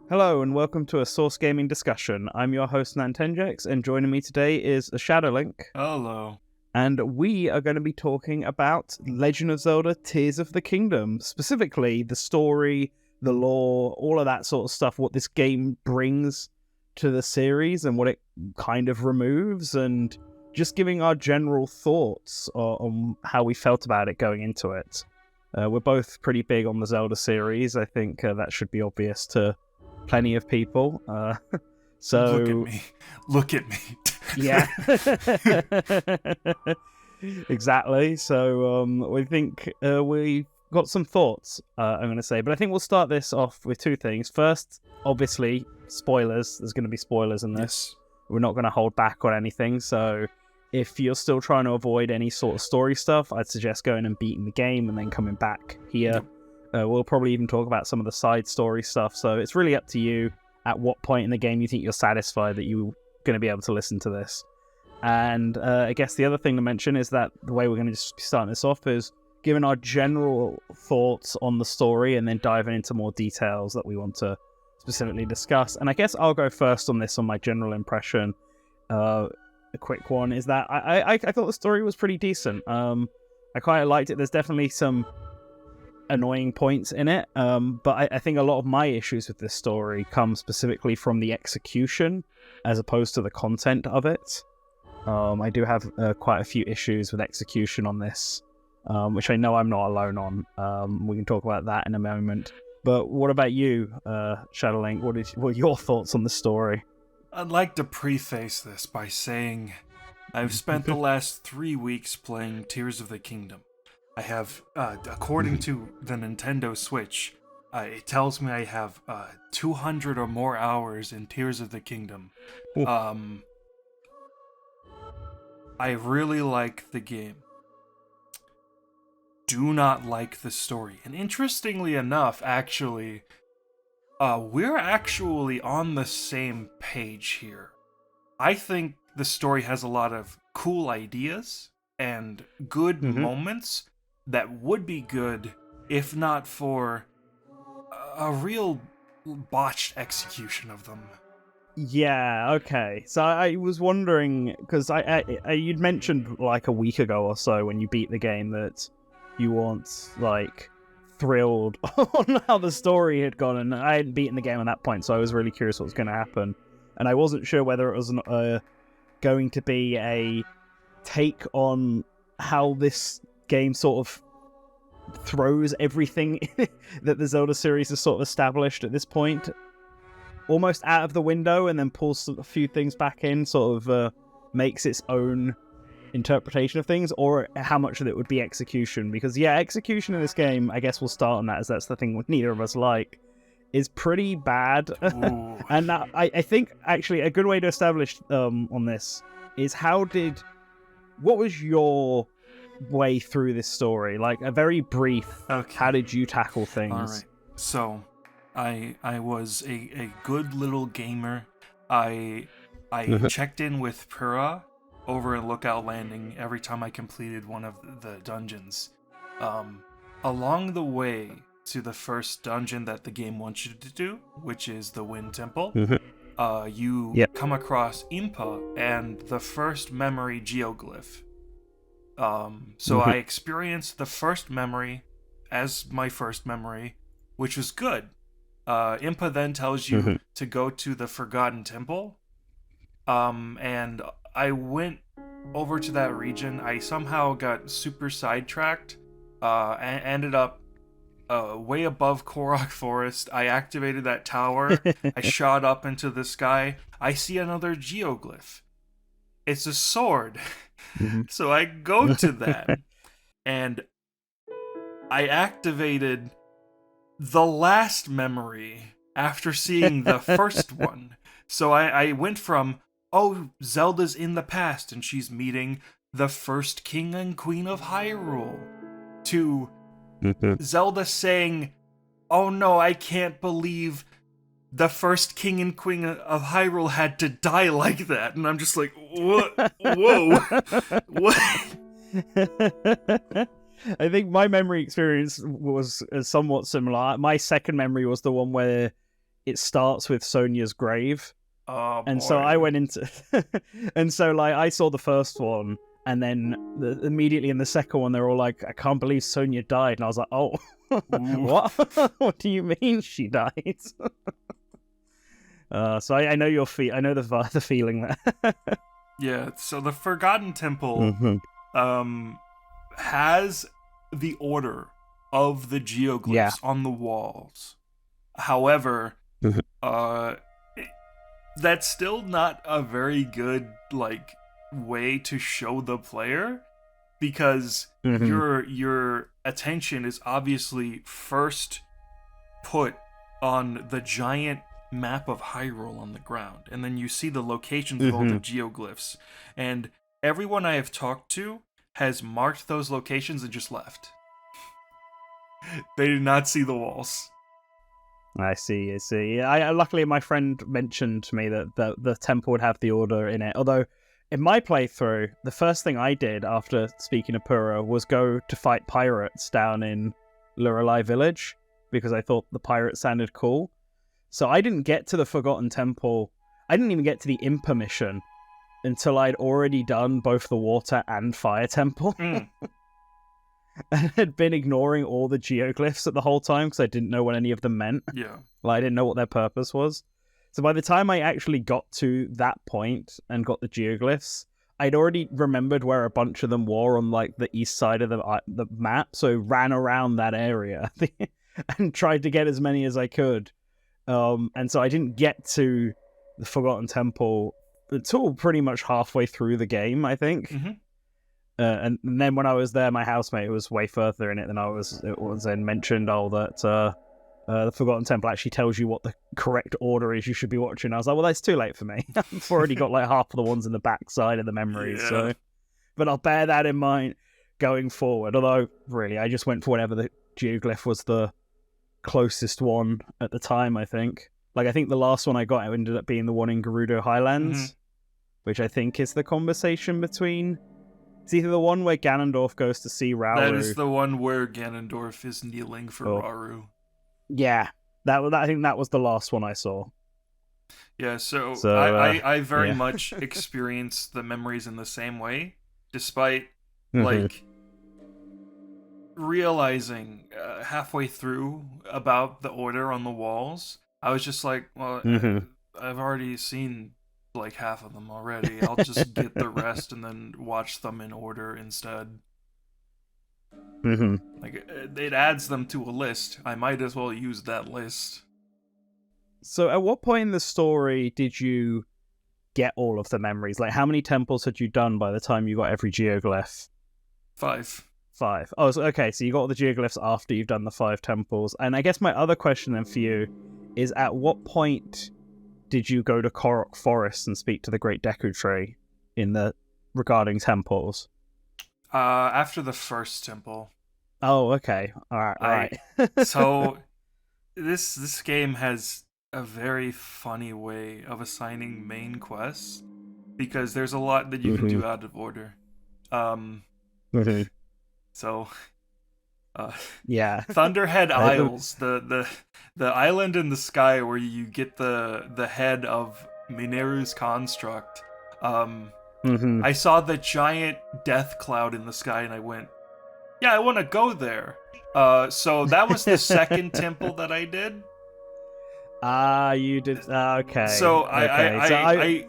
Hello and welcome to a Source Gaming discussion. I'm your host Nantenjex, and joining me today is Shadowlink, Hello. and we are going to be talking about Legend of Zelda Tears of the Kingdom, specifically the story, the lore, all of that sort of stuff, what this game brings to the series and what it kind of removes, and just giving our general thoughts on how we felt about it going into it. We're both pretty big on the Zelda series. I think that should be obvious to plenty of people. So Look at me. yeah. Exactly. So we think we got some thoughts, I'm going to say, but I think we'll start this off with two things. First, obviously, spoilers. There's going to be spoilers in this. Yes. We're not going to hold back on anything, so if you're still trying to avoid any sort of story stuff, I'd suggest going and beating the game and then coming back here. Yep. We'll probably even talk about some of the side story stuff, so it's really up to you at what point in the game you think you're satisfied that you're going to be able to listen to this. And I guess the other thing to mention is that the way we're going to just be starting this off is giving our general thoughts on the story and then diving into more details that we want to specifically discuss. And I guess I'll go first on this, on my general impression. A quick one is that I thought the story was pretty decent. I quite liked it. There's definitely some annoying points in it, but I think a lot of my issues with this story come specifically from the execution as opposed to the content of it. I do have quite a few issues with execution on this, which I know I'm not alone on. We can talk about that in a moment. But what about you, Shadowlink? What are your thoughts on the story? I'd like to preface this by saying I've spent the last 3 weeks playing Tears of the Kingdom. I have, according to the Nintendo Switch, it tells me I have 200 or more hours in Tears of the Kingdom. I really like the game. Do not like the story. And interestingly enough, actually, we're actually on the same page here. I think the story has a lot of cool ideas and good moments that would be good if not for a real botched execution of them. Yeah, okay. So I was wondering, because you'd mentioned like a week ago or so when you beat the game that you weren't like thrilled on how the story had gone, and I hadn't beaten the game at that point, so I was really curious what was going to happen, and I wasn't sure whether it was going to be a take on how this game sort of throws everything that the Zelda series has sort of established at this point almost out of the window and then pulls a few things back in, sort of makes its own interpretation of things, or how much of it would be execution. Because yeah, execution in this game, I guess we'll start on that, as that's the thing neither of us like, is pretty bad. And I think actually a good way to establish on this is what was your way through this story? Like a very brief, how did you tackle things? All right. So I was a good little gamer. I checked in with Pura over at Lookout Landing every time I completed one of the dungeons. Along the way to the first dungeon that the game wants you to do, which is the Wind Temple, you come across Impa and the first memory geoglyph. So I experienced the first memory as my first memory, which was good. Impa then tells you to go to the Forgotten Temple, and I went over to that region. I somehow got super sidetracked, and ended up way above Korok Forest. I activated that tower. I shot up into the sky. I see another geoglyph. It's a sword. So I go to that, and I activated the last memory after seeing the first one. So I went from, Zelda's in the past and she's meeting the first king and queen of Hyrule, to Zelda saying, oh no, I can't believe the first king and queen of Hyrule had to die like that. And I'm just like, what? Whoa. What? I think my memory experience was somewhat similar. My second memory was the one where it starts with Sonia's grave. Oh, And so I went into, and so like I saw the first one, and then immediately in the second one, they're all like, "I can't believe Sonia died," and I was like, "Oh, what? What do you mean she died?" So I know your I know the feeling there. Yeah. So the Forgotten Temple has the order of the geoglyphs on the walls. However, that's still not a very good like way to show the player, because your attention is obviously first put on the giant map of Hyrule on the ground, and then you see the locations of all the geoglyphs, and everyone I have talked to has marked those locations and just left. They did not see the walls. I see. I luckily my friend mentioned to me that the temple would have the order in it. Although in my playthrough, the first thing I did after speaking to Pura was go to fight pirates down in Lorelei Village because I thought the pirates sounded cool. So I didn't get to the Forgotten Temple. I didn't even get to the Impa mission until I'd already done both the Water and Fire Temple. And had been ignoring all the geoglyphs at the whole time because I didn't know what any of them meant. Yeah. Like, I didn't know what their purpose was. So by the time I actually got to that point and got the geoglyphs, I'd already remembered where a bunch of them were on like the east side of the map. So ran around that area and tried to get as many as I could. And so I didn't get to the Forgotten Temple until pretty much halfway through the game, I think. And then when I was there, my housemate was way further in it than I was. It was then mentioned, that the Forgotten Temple actually tells you what the correct order is you should be watching. I was like, well, that's too late for me. I've already got like half of the ones in the back side of the memories. Yeah. So, but I'll bear that in mind going forward. Although, really, I just went for whatever the geoglyph was the closest one at the time, I think. Like, I think the last one I got ended up being the one in Gerudo Highlands, which I think is the conversation between... It's either the one where Ganondorf goes to see Rauru. That is the one where Ganondorf is kneeling for Rauru. Yeah, I think that was the last one I saw. Yeah, so I very much experience the memories in the same way, despite like realizing halfway through about the order on the walls. I was just like, well, I've already seen like half of them already. I'll just get the rest and then watch them in order instead. Like, it adds them to a list. I might as well use that list. So at what point in the story did you get all of the memories? Like, how many temples had you done by the time you got every geoglyph? 5. Oh, okay, so you got all the geoglyphs after you've done the 5 temples. And I guess my other question then for you is, at what point did you go to Korok Forest and speak to the Great Deku Tree regarding temples? After the first temple. Oh, okay. All right. So this game has a very funny way of assigning main quests, because there's a lot that you can do out of order. So yeah, Thunderhead Isles, the island in the sky where you get the head of Mineru's construct. I saw the giant death cloud in the sky and I went, yeah, I want to go there. So that was the second temple that I did. You did. Okay. So I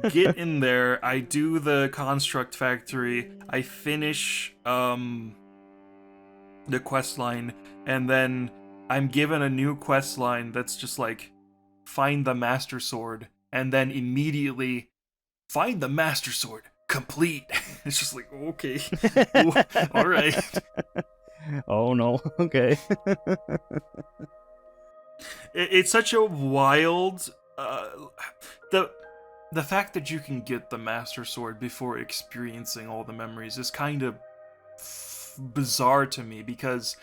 get in there, I do the construct factory, I finish the quest line, and then I'm given a new quest line that's just like, find the Master Sword, and then immediately find the Master Sword, complete. It's just like, okay. All right. Oh no. Okay. It's such a wild the fact that you can get the Master Sword before experiencing all the memories is kind of bizarre to me, because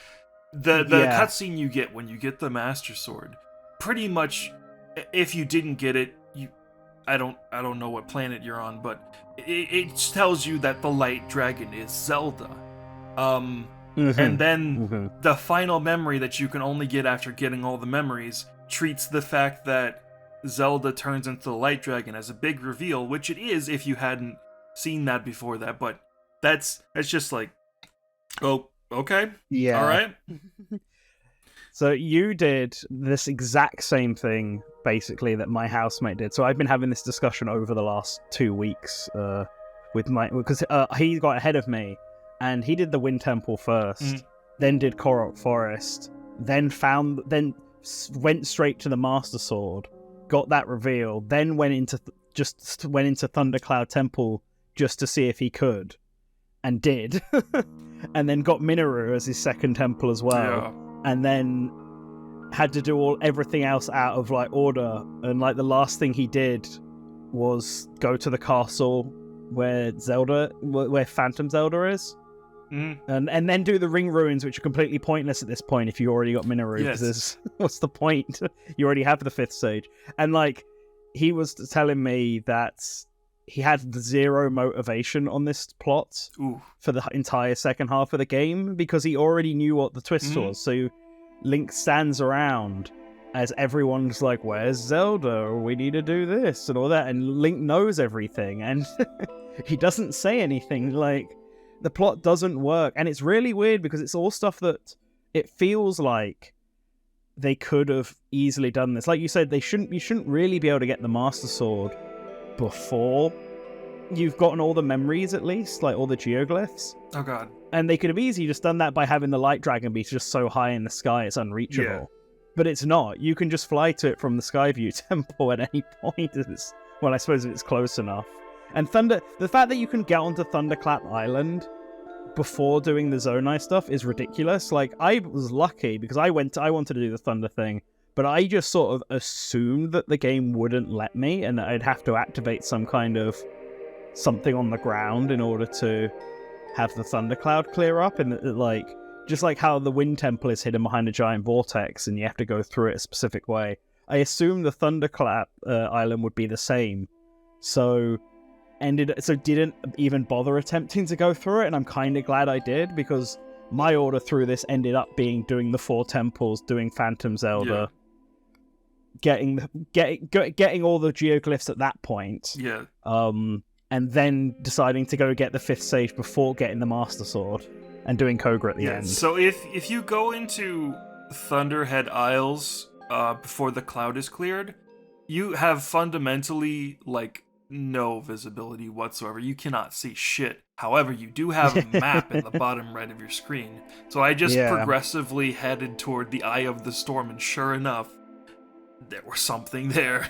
the cutscene you get when you get the Master Sword, pretty much, if you didn't get it, I don't know what planet you're on, but it tells you that the Light Dragon is Zelda. And then the final memory that you can only get after getting all the memories treats the fact that Zelda turns into the Light Dragon as a big reveal, which it is if you hadn't seen that before that, but that's just like, oh, okay, Yeah. all right. So you did this exact same thing, basically, that my housemate did. So I've been having this discussion over the last 2 weeks because he got ahead of me, and he did the Wind Temple first, then did Korok Forest, then went straight to the Master Sword, got that reveal, then went into Thundercloud Temple just to see if he could, and did, and then got Minoru as his second temple as well. Yeah. And then had to do everything else out of like order, and like the last thing he did was go to the castle where Phantom Zelda is, and then do the ring ruins, which are completely pointless at this point if you already got Minoru. Yes. Because what's the point? You already have the 5th stage. And like he was telling me that he had 0 motivation on this plot for the entire second half of the game because he already knew what the twist was. So Link stands around as everyone's like, where's Zelda? Or we need to do this and all that. And Link knows everything and he doesn't say anything. Like, the plot doesn't work. And it's really weird because it's all stuff that it feels like they could have easily done this. Like you said, you shouldn't really be able to get the Master Sword before you've gotten all the memories, at least, like all the geoglyphs. Oh god. And they could have easily just done that by having the Light Dragon be just so high in the sky it's unreachable. Yeah. But it's not. You can just fly to it from the Skyview Temple at any point. I suppose if it's close enough. And the fact that you can get onto Thunderclap Island before doing the Zonai stuff is ridiculous. Like, I was lucky because I wanted to do the Thunder thing, but I just sort of assumed that the game wouldn't let me and that I'd have to activate some kind of something on the ground in order to have the Thundercloud clear up. And like, just like how the Wind Temple is hidden behind a giant vortex and you have to go through it a specific way, I assumed the Thunderclap Island would be the same. So didn't even bother attempting to go through it, and I'm kind of glad I did, because my order through this ended up being doing the 4 temples, doing Phantom Zelda, getting all the geoglyphs at that point. Yeah. And then deciding to go get the 5th stage before getting the Master Sword and doing Koga at the end. So if you go into Thunderhead Isles before the cloud is cleared, you have fundamentally like no visibility whatsoever. You cannot see shit. However, you do have a map in the bottom right of your screen. So I just progressively headed toward the Eye of the Storm, and sure enough, there was something there.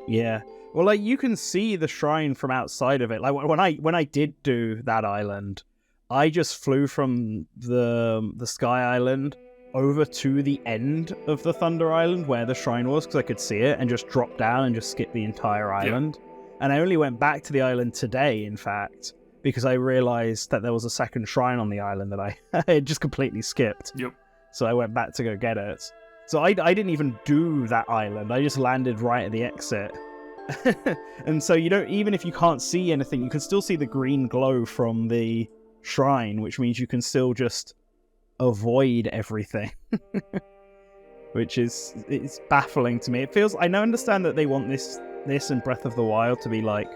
Yeah. Well, like, you can see the shrine from outside of it. Like, when I did do that island, I just flew from the Sky Island over to the end of the Thunder Island where the shrine was, because I could see it, and just dropped down and just skipped the entire island. And I only went back to the island today, in fact, because I realized that there was a second shrine on the island that I had just completely skipped. Yep. So I went back to go get it. So I didn't even do that island. I just landed right at the exit. And so you don't, even if you can't see anything, you can still see the green glow from the shrine, which means you can still just avoid everything. Which it's baffling to me. It feels, I understand that they want this and Breath of the Wild to be like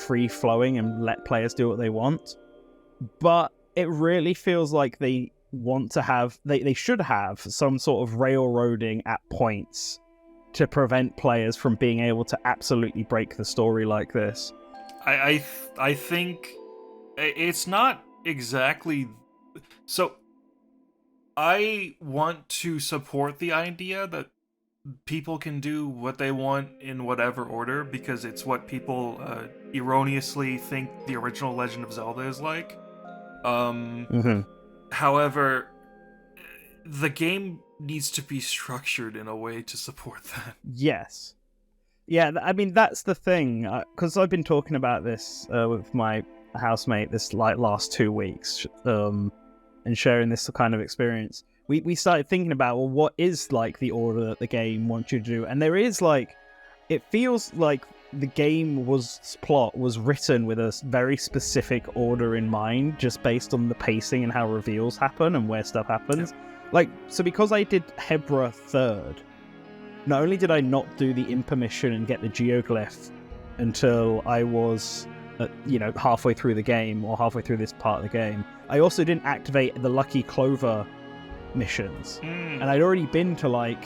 free flowing and let players do what they want, but it really feels like they want to have, they should have some sort of railroading at points to prevent players from being able to absolutely break the story like this. I think it's not exactly so. I want to support the idea that people can do what they want in whatever order, because it's what people erroneously think the original Legend of Zelda is like. However, the game needs to be structured in a way to support that. Yes. Yeah, I mean, that's the thing, because I've been talking about this with my housemate this last 2 weeks, and sharing this kind of experience. We started thinking about, well, what is like the order that the game wants you to do? And there is like, it feels like the plot was written with a very specific order in mind, just based on the pacing and how reveals happen and where stuff happens. Like, so because I did Hebra third, not only did I not do the Impa mission and get the geoglyph until I was, halfway through the game or halfway through this part of the game, I also didn't activate the Lucky Clover missions. And I'd already been to like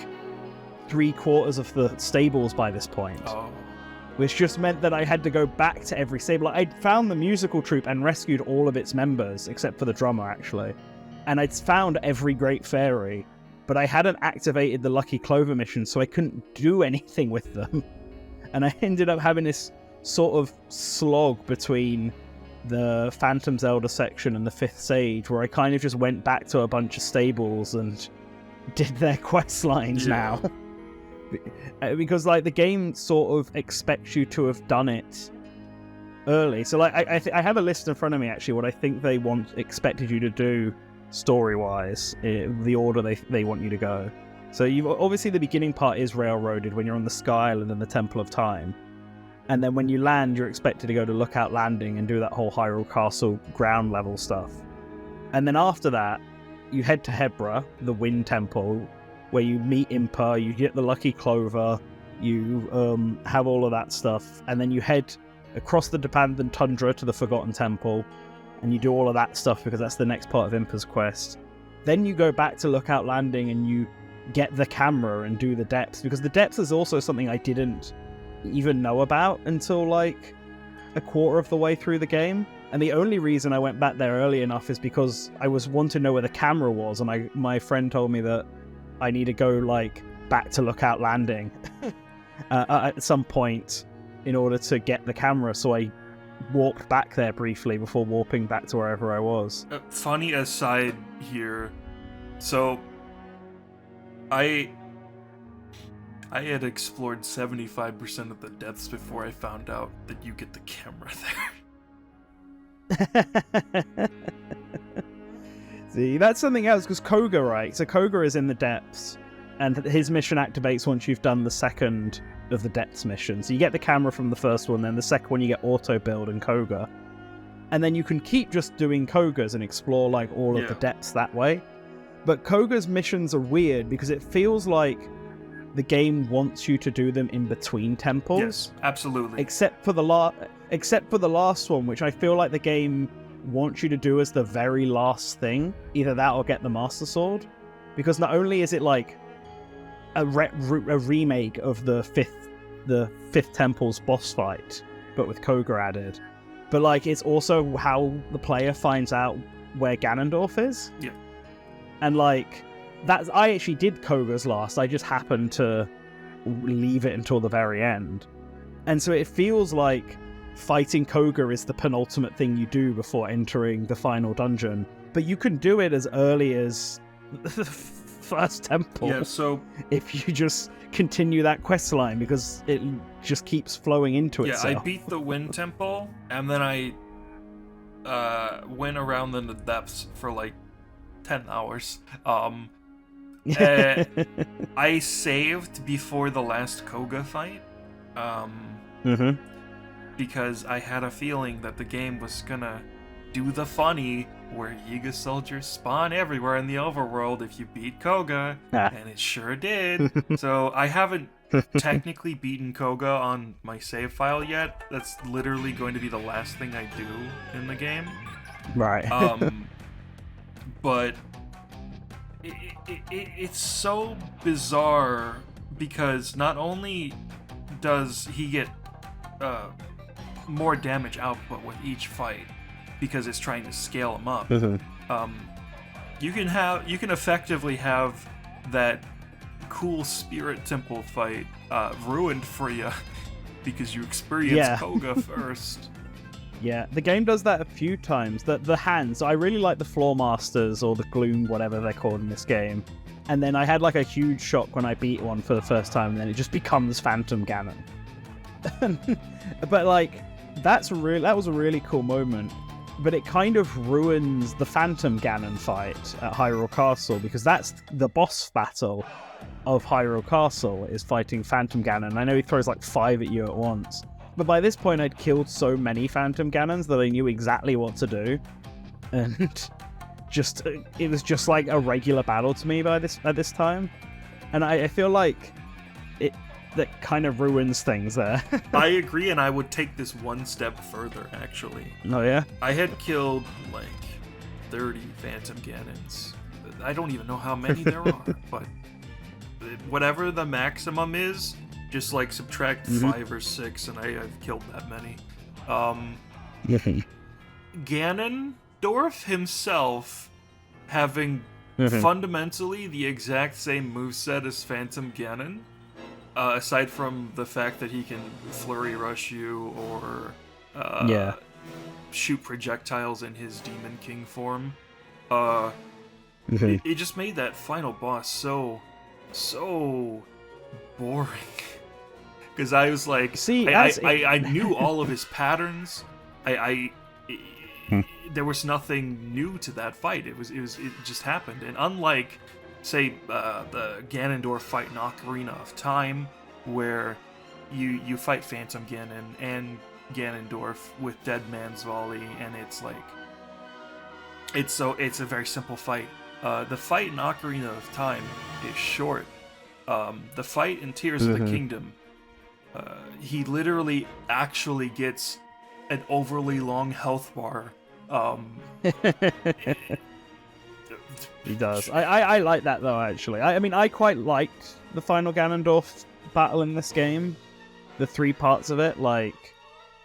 3/4 of the stables by this point. Oh. Which just meant that I had to go back to every stable. Like, I'd found the musical troupe and rescued all of its members, except for the drummer, actually. And I'd found every Great Fairy, but I hadn't activated the Lucky Clover mission, so I couldn't do anything with them. And I ended up having this sort of slog between the Phantom Zelda section and the 5th stage, where I kind of just went back to a bunch of stables and did their quest lines now. Because like the game sort of expects you to have done it early. So like I have a list in front of me actually what I think they expected you to do story-wise, the order they want you to go. So you've obviously the beginning part is railroaded when you're on the Sky Island and the Temple of Time. And then when you land, you're expected to go to Lookout Landing and do that whole Hyrule Castle ground level stuff. And then after that, you head to Hebra, the Wind Temple, where you meet Impa, you get the Lucky Clover, you have all of that stuff, and then you head across the Dependent Tundra to the Forgotten Temple, and you do all of that stuff because that's the next part of Impa's quest. Then you go back to Lookout Landing and you get the camera and do the depths, because the depths is also something I didn't even know about until like a quarter of the way through the game. And the only reason I went back there early enough is because I was wanting to know where the camera was, and my friend told me that I need to go like back to Lookout Landing at some point in order to get the camera, so I walked back there briefly before warping back to wherever I was. Funny aside here, so I had explored 75% of the depths before I found out that you get the camera there. See, that's something else, because Koga, right? So Koga is in the depths, and his mission activates once you've done the second of the depths mission. So you get the camera from the first one, then the second one you get auto build and Koga. And then you can keep just doing Kogas and explore like all of the depths that way. But Koga's missions are weird because it feels like the game wants you to do them in between temples. Yes, absolutely. Except for the last one, which I feel like the game wants you to do as the very last thing. Either that or get the Master Sword. Because not only is it like a remake of the fifth temple's boss fight, but with Koga added, but like it's also how the player finds out where Ganondorf is. Yeah. And like that, I actually did Koga's last. I just happened to leave it until the very end, and so it feels like fighting Koga is the penultimate thing you do before entering the final dungeon. But you can do it as early as the first temple. Yeah. So if you just continue that quest line, because it just keeps flowing into itself. Yeah, I beat the Wind Temple, and then I went around in the depths for like 10 hours. I saved before the last Koga fight, because I had a feeling that the game was gonna do the funny where Yiga soldiers spawn everywhere in the overworld if you beat Koga, and it sure did. So I haven't technically beaten Koga on my save file yet. That's literally going to be the last thing I do in the game. Right. But it's so bizarre because not only does he get more damage output with each fight because it's trying to scale him up, you can effectively have that cool Spirit Temple fight ruined for you because you experience Koga first. Yeah, the game does that a few times. The hands, I really like the Floor Masters or the Gloom, whatever they're called in this game. And then I had like a huge shock when I beat one for the first time, and then it just becomes Phantom Ganon. But like, that was a really cool moment. But it kind of ruins the Phantom Ganon fight at Hyrule Castle, because that's the boss battle of Hyrule Castle, is fighting Phantom Ganon. I know he throws like 5 at you at once. But by this point, I'd killed so many Phantom Ganons that I knew exactly what to do, and it was just like a regular battle to me at this time. And I feel like it that kind of ruins things there. I agree, and I would take this one step further, actually. Oh, yeah? I had killed, like, 30 Phantom Ganons. I don't even know how many there are, but whatever the maximum is, just, like, subtract 5 or 6, and I've killed that many. Ganondorf himself having fundamentally the exact same moveset as Phantom Ganon, aside from the fact that he can flurry rush you or shoot projectiles in his Demon King form. It just made that final boss so boring. Because I was like, I knew all of his patterns. There was nothing new to that fight. It just happened. And unlike, say, the Ganondorf fight in Ocarina of Time, where you fight Phantom Ganon and Ganondorf with Dead Man's Volley, and it's like it's a very simple fight. The fight in Ocarina of Time is short. The fight in Tears of the Kingdom, he literally actually gets an overly long health bar. He does. I like that though, actually. I mean, I quite liked the final Ganondorf battle in this game. The 3 parts of it, like,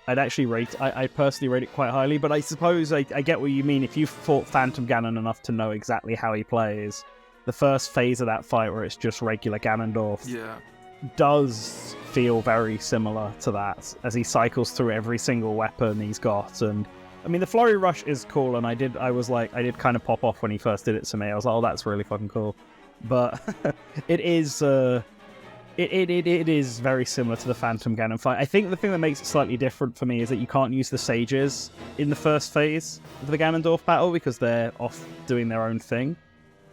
I personally rate it quite highly, but I suppose I get what you mean. If you've fought Phantom Ganon enough to know exactly how he plays, the first phase of that fight where it's just regular Ganondorf does feel very similar to that, as he cycles through every single weapon he's got. And I mean, the Flurry Rush is cool, and I did kind of pop off when he first did it to me. I was like, oh, that's really fucking cool. But it is it is very similar to the Phantom Ganon fight. I think the thing that makes it slightly different for me is that you can't use the sages in the first phase of the Ganondorf battle because they're off doing their own thing.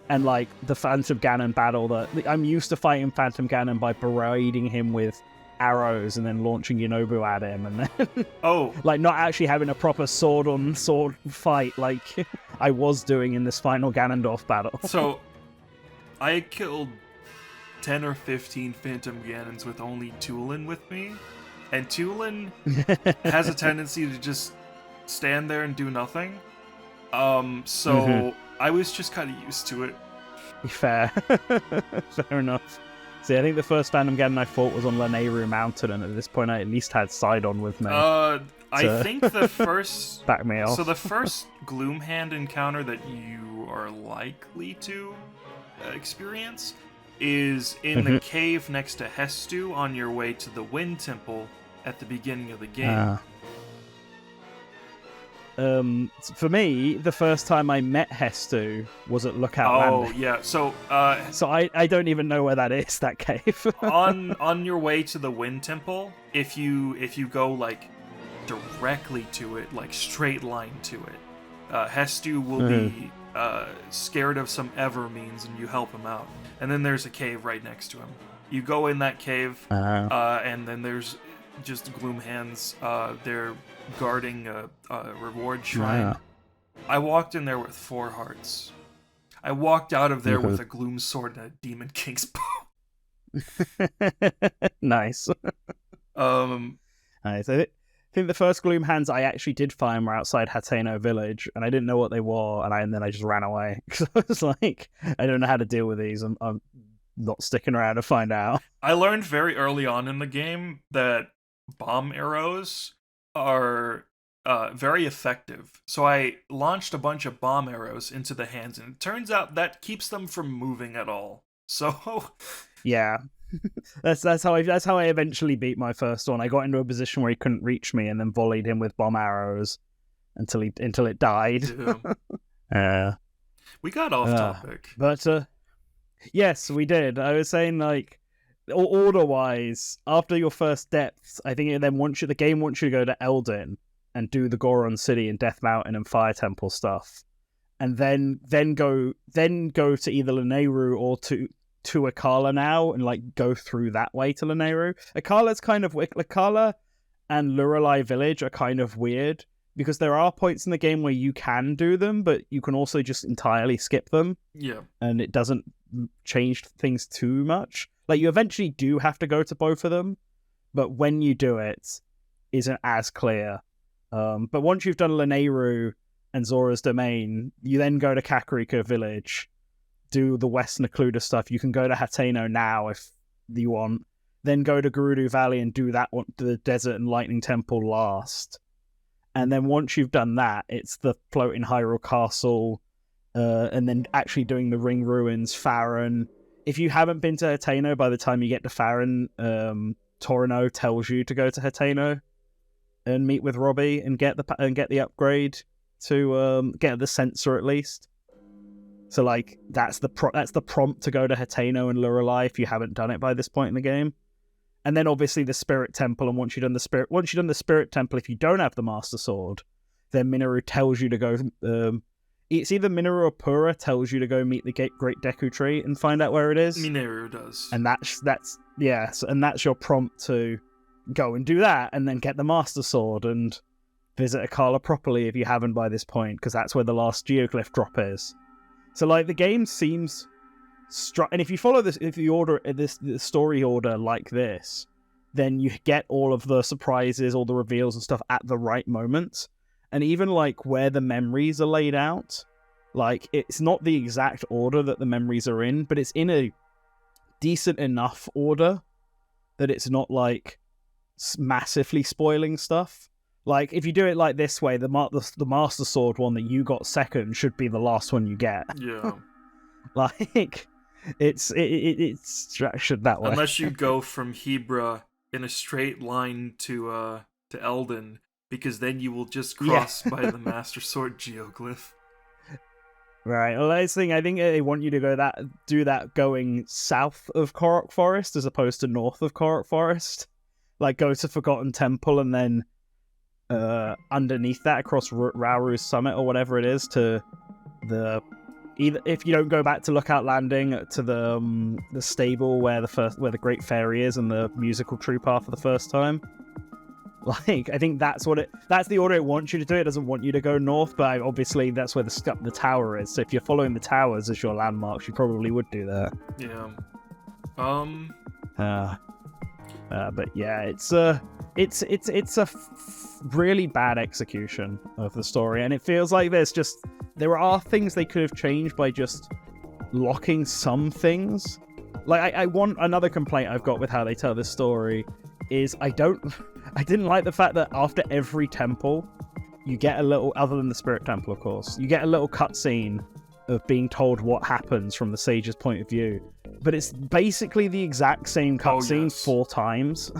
And like the Phantom Ganon battle, I'm used to fighting Phantom Ganon by berating him with arrows and then launching Yonobu at him, and then like not actually having a proper sword on sword fight like I was doing in this final Ganondorf battle. So I killed 10 or 15 Phantom Ganons with only Tulin with me, and Tulin has a tendency to just stand there and do nothing. So I was just kind of used to it. Fair. Fair enough. See, I think the first Phantom Ganon I fought was on Lanayru Mountain, and at this point I at least had Sidon with me. I think the first... back me off. So the first Gloomhand encounter that you are likely to experience is in the cave next to Hestu on your way to the Wind Temple at the beginning of the game. For me, the first time I met Hestu was at Lookout Landing. Oh, yeah. So I don't even know where that is, that cave. on your way to the Wind Temple, if you go like directly to it, like straight line to it, Hestu will be scared of some Evermeans, and you help him out. And then there's a cave right next to him. You go in that cave, and then there's just Gloomhands. They're guarding a reward shrine. Yeah. I walked in there with 4 hearts. I walked out of there with a Gloom Sword and a Demon King's bow. Nice. Nice. I think the first Gloomhands I actually did find were outside Hateno village, and I didn't know what they were, and then I just ran away because I was like, I don't know how to deal with these. I'm not sticking around to find out. I learned very early on in the game that bomb arrows are very effective. So I launched a bunch of bomb arrows into the hands, and it turns out that keeps them from moving at all. So yeah. That's how I eventually beat my first one. I got into a position where he couldn't reach me, and then volleyed him with bomb arrows until it died. Yeah. We got off topic, but yes, we did. I was saying, like, order wise, after your first depths, I think the game wants you to go to Eldin and do the Goron City and Death Mountain and Fire Temple stuff, and then go to either Lanayru or to Akala now, and like go through that way to Lanayru. Akala and Lurelei Village are kind of weird because there are points in the game where you can do them, but you can also just entirely skip them. Yeah, and it doesn't change things too much. Like, you eventually do have to go to both of them, but when you do it, isn't as clear. But once you've done Lanayru and Zora's Domain, you then go to Kakariko Village, do the West Necluda stuff. You can go to Hateno now if you want, then go to Gerudo Valley and do that one, the Desert and Lightning Temple last. And then once you've done that, it's the floating Hyrule Castle, and then actually doing the Ring Ruins, Farron. If you haven't been to Hateno, by the time you get to Farron, Torino tells you to go to Hateno and meet with Robbie and get the upgrade to get the sensor at least. So like that's the prompt to go to Hateno and Lorelei if you haven't done it by this point in the game. And then obviously the Spirit Temple, and once you've done the Spirit Temple, if you don't have the Master Sword, then Minoru tells you to go. It's either Minoru or Pura tells you to go meet the Great Deku Tree and find out where it is. Minoru does, and that's your prompt to go and do that, and then get the Master Sword and visit Akala properly if you haven't by this point, because that's where the last Geoglyph drop is. So like the game seems. And if you follow the story order like this, then you get all of the surprises, all the reveals and stuff at the right moment. And even like where the memories are laid out, like it's not the exact order that the memories are in, but it's in a decent enough order that it's not like massively spoiling stuff. Like if you do it like this way, the Master Sword one that you got second should be the last one you get. Yeah. Like it's structured that way. Unless you go from Hebra in a straight line to Eldin, because then you will just cross by the Master Sword Geoglyph. Right. Well, that's the thing. I think they want you to do that going south of Korok Forest as opposed to north of Korok Forest. Like go to Forgotten Temple and then underneath that across Rauru's Summit or whatever it is to the. Either if you don't go back to Lookout Landing to the stable where the Great Fairy is and the musical troop are for the first time. Like I think that's the order it wants you to do. It doesn't want you to go north, but obviously that's where the tower is. So if you're following the towers as your landmarks, you probably would do that. Yeah. But yeah, it's a really bad execution of the story, and it feels like there are things they could have changed by just locking some things. Like I want another complaint I've got with how they tell this story is I didn't like the fact that after every temple you get a little, other than the Spirit Temple of course, you get a little cutscene of being told what happens from the sage's point of view. But it's basically the exact same cutscene 4 times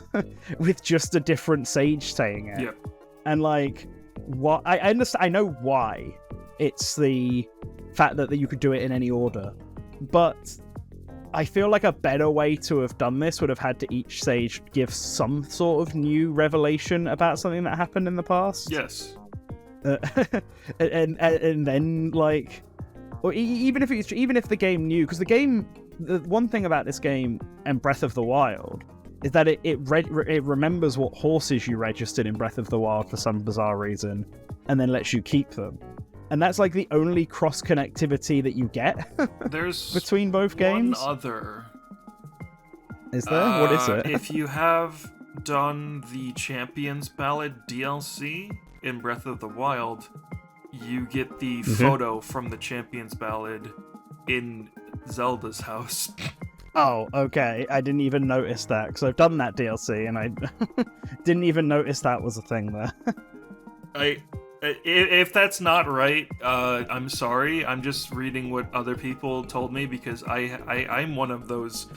with just a different sage saying it. Yep. And like, what I understand, I know why. It's the fact that you could do it in any order. But I feel like a better way to have done this would have had to each sage give some sort of new revelation about something that happened in the past. Yes. And then like, or even if the game knew, because the one thing about this game and Breath of the Wild is that it remembers what horses you registered in Breath of the Wild for some bizarre reason, and then lets you keep them. And that's like the only cross connectivity that you get. There's between both games. One other. Is there? What is it? If you have done the Champions Ballad DLC in Breath of the Wild, you get the photo from the Champions Ballad in Zelda's house. Oh, okay. I didn't even notice that, because I've done that DLC, and I didn't even notice that was a thing there. If that's not right, I'm sorry. I'm just reading what other people told me, because I'm one of those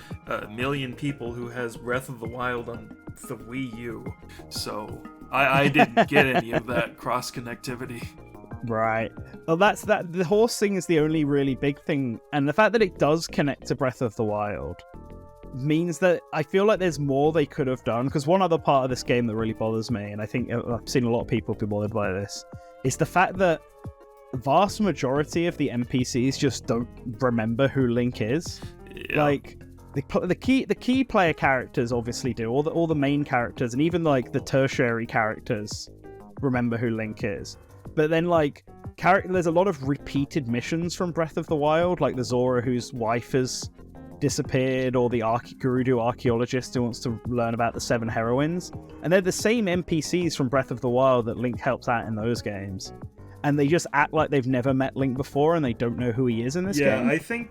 million people who has Breath of the Wild on the Wii U. So I didn't get any of that cross-connectivity. Right. Well, that's that. The horse thing is the only really big thing, and the fact that it does connect to Breath of the Wild means that I feel like there's more they could have done. Because one other part of this game that really bothers me, and I think I've seen a lot of people be bothered by this, is the fact that the vast majority of the NPCs just don't remember who Link is. Yeah. Like the key player characters obviously do. All the main characters and even like the tertiary characters remember who Link is. But then, like, there's a lot of repeated missions from Breath of the Wild, like the Zora whose wife is disappeared, or the Gerudo archaeologist who wants to learn about the 7 heroines. And they're the same NPCs from Breath of the Wild that Link helps out in those games. And they just act like they've never met Link before and they don't know who he is in this game. Yeah, I think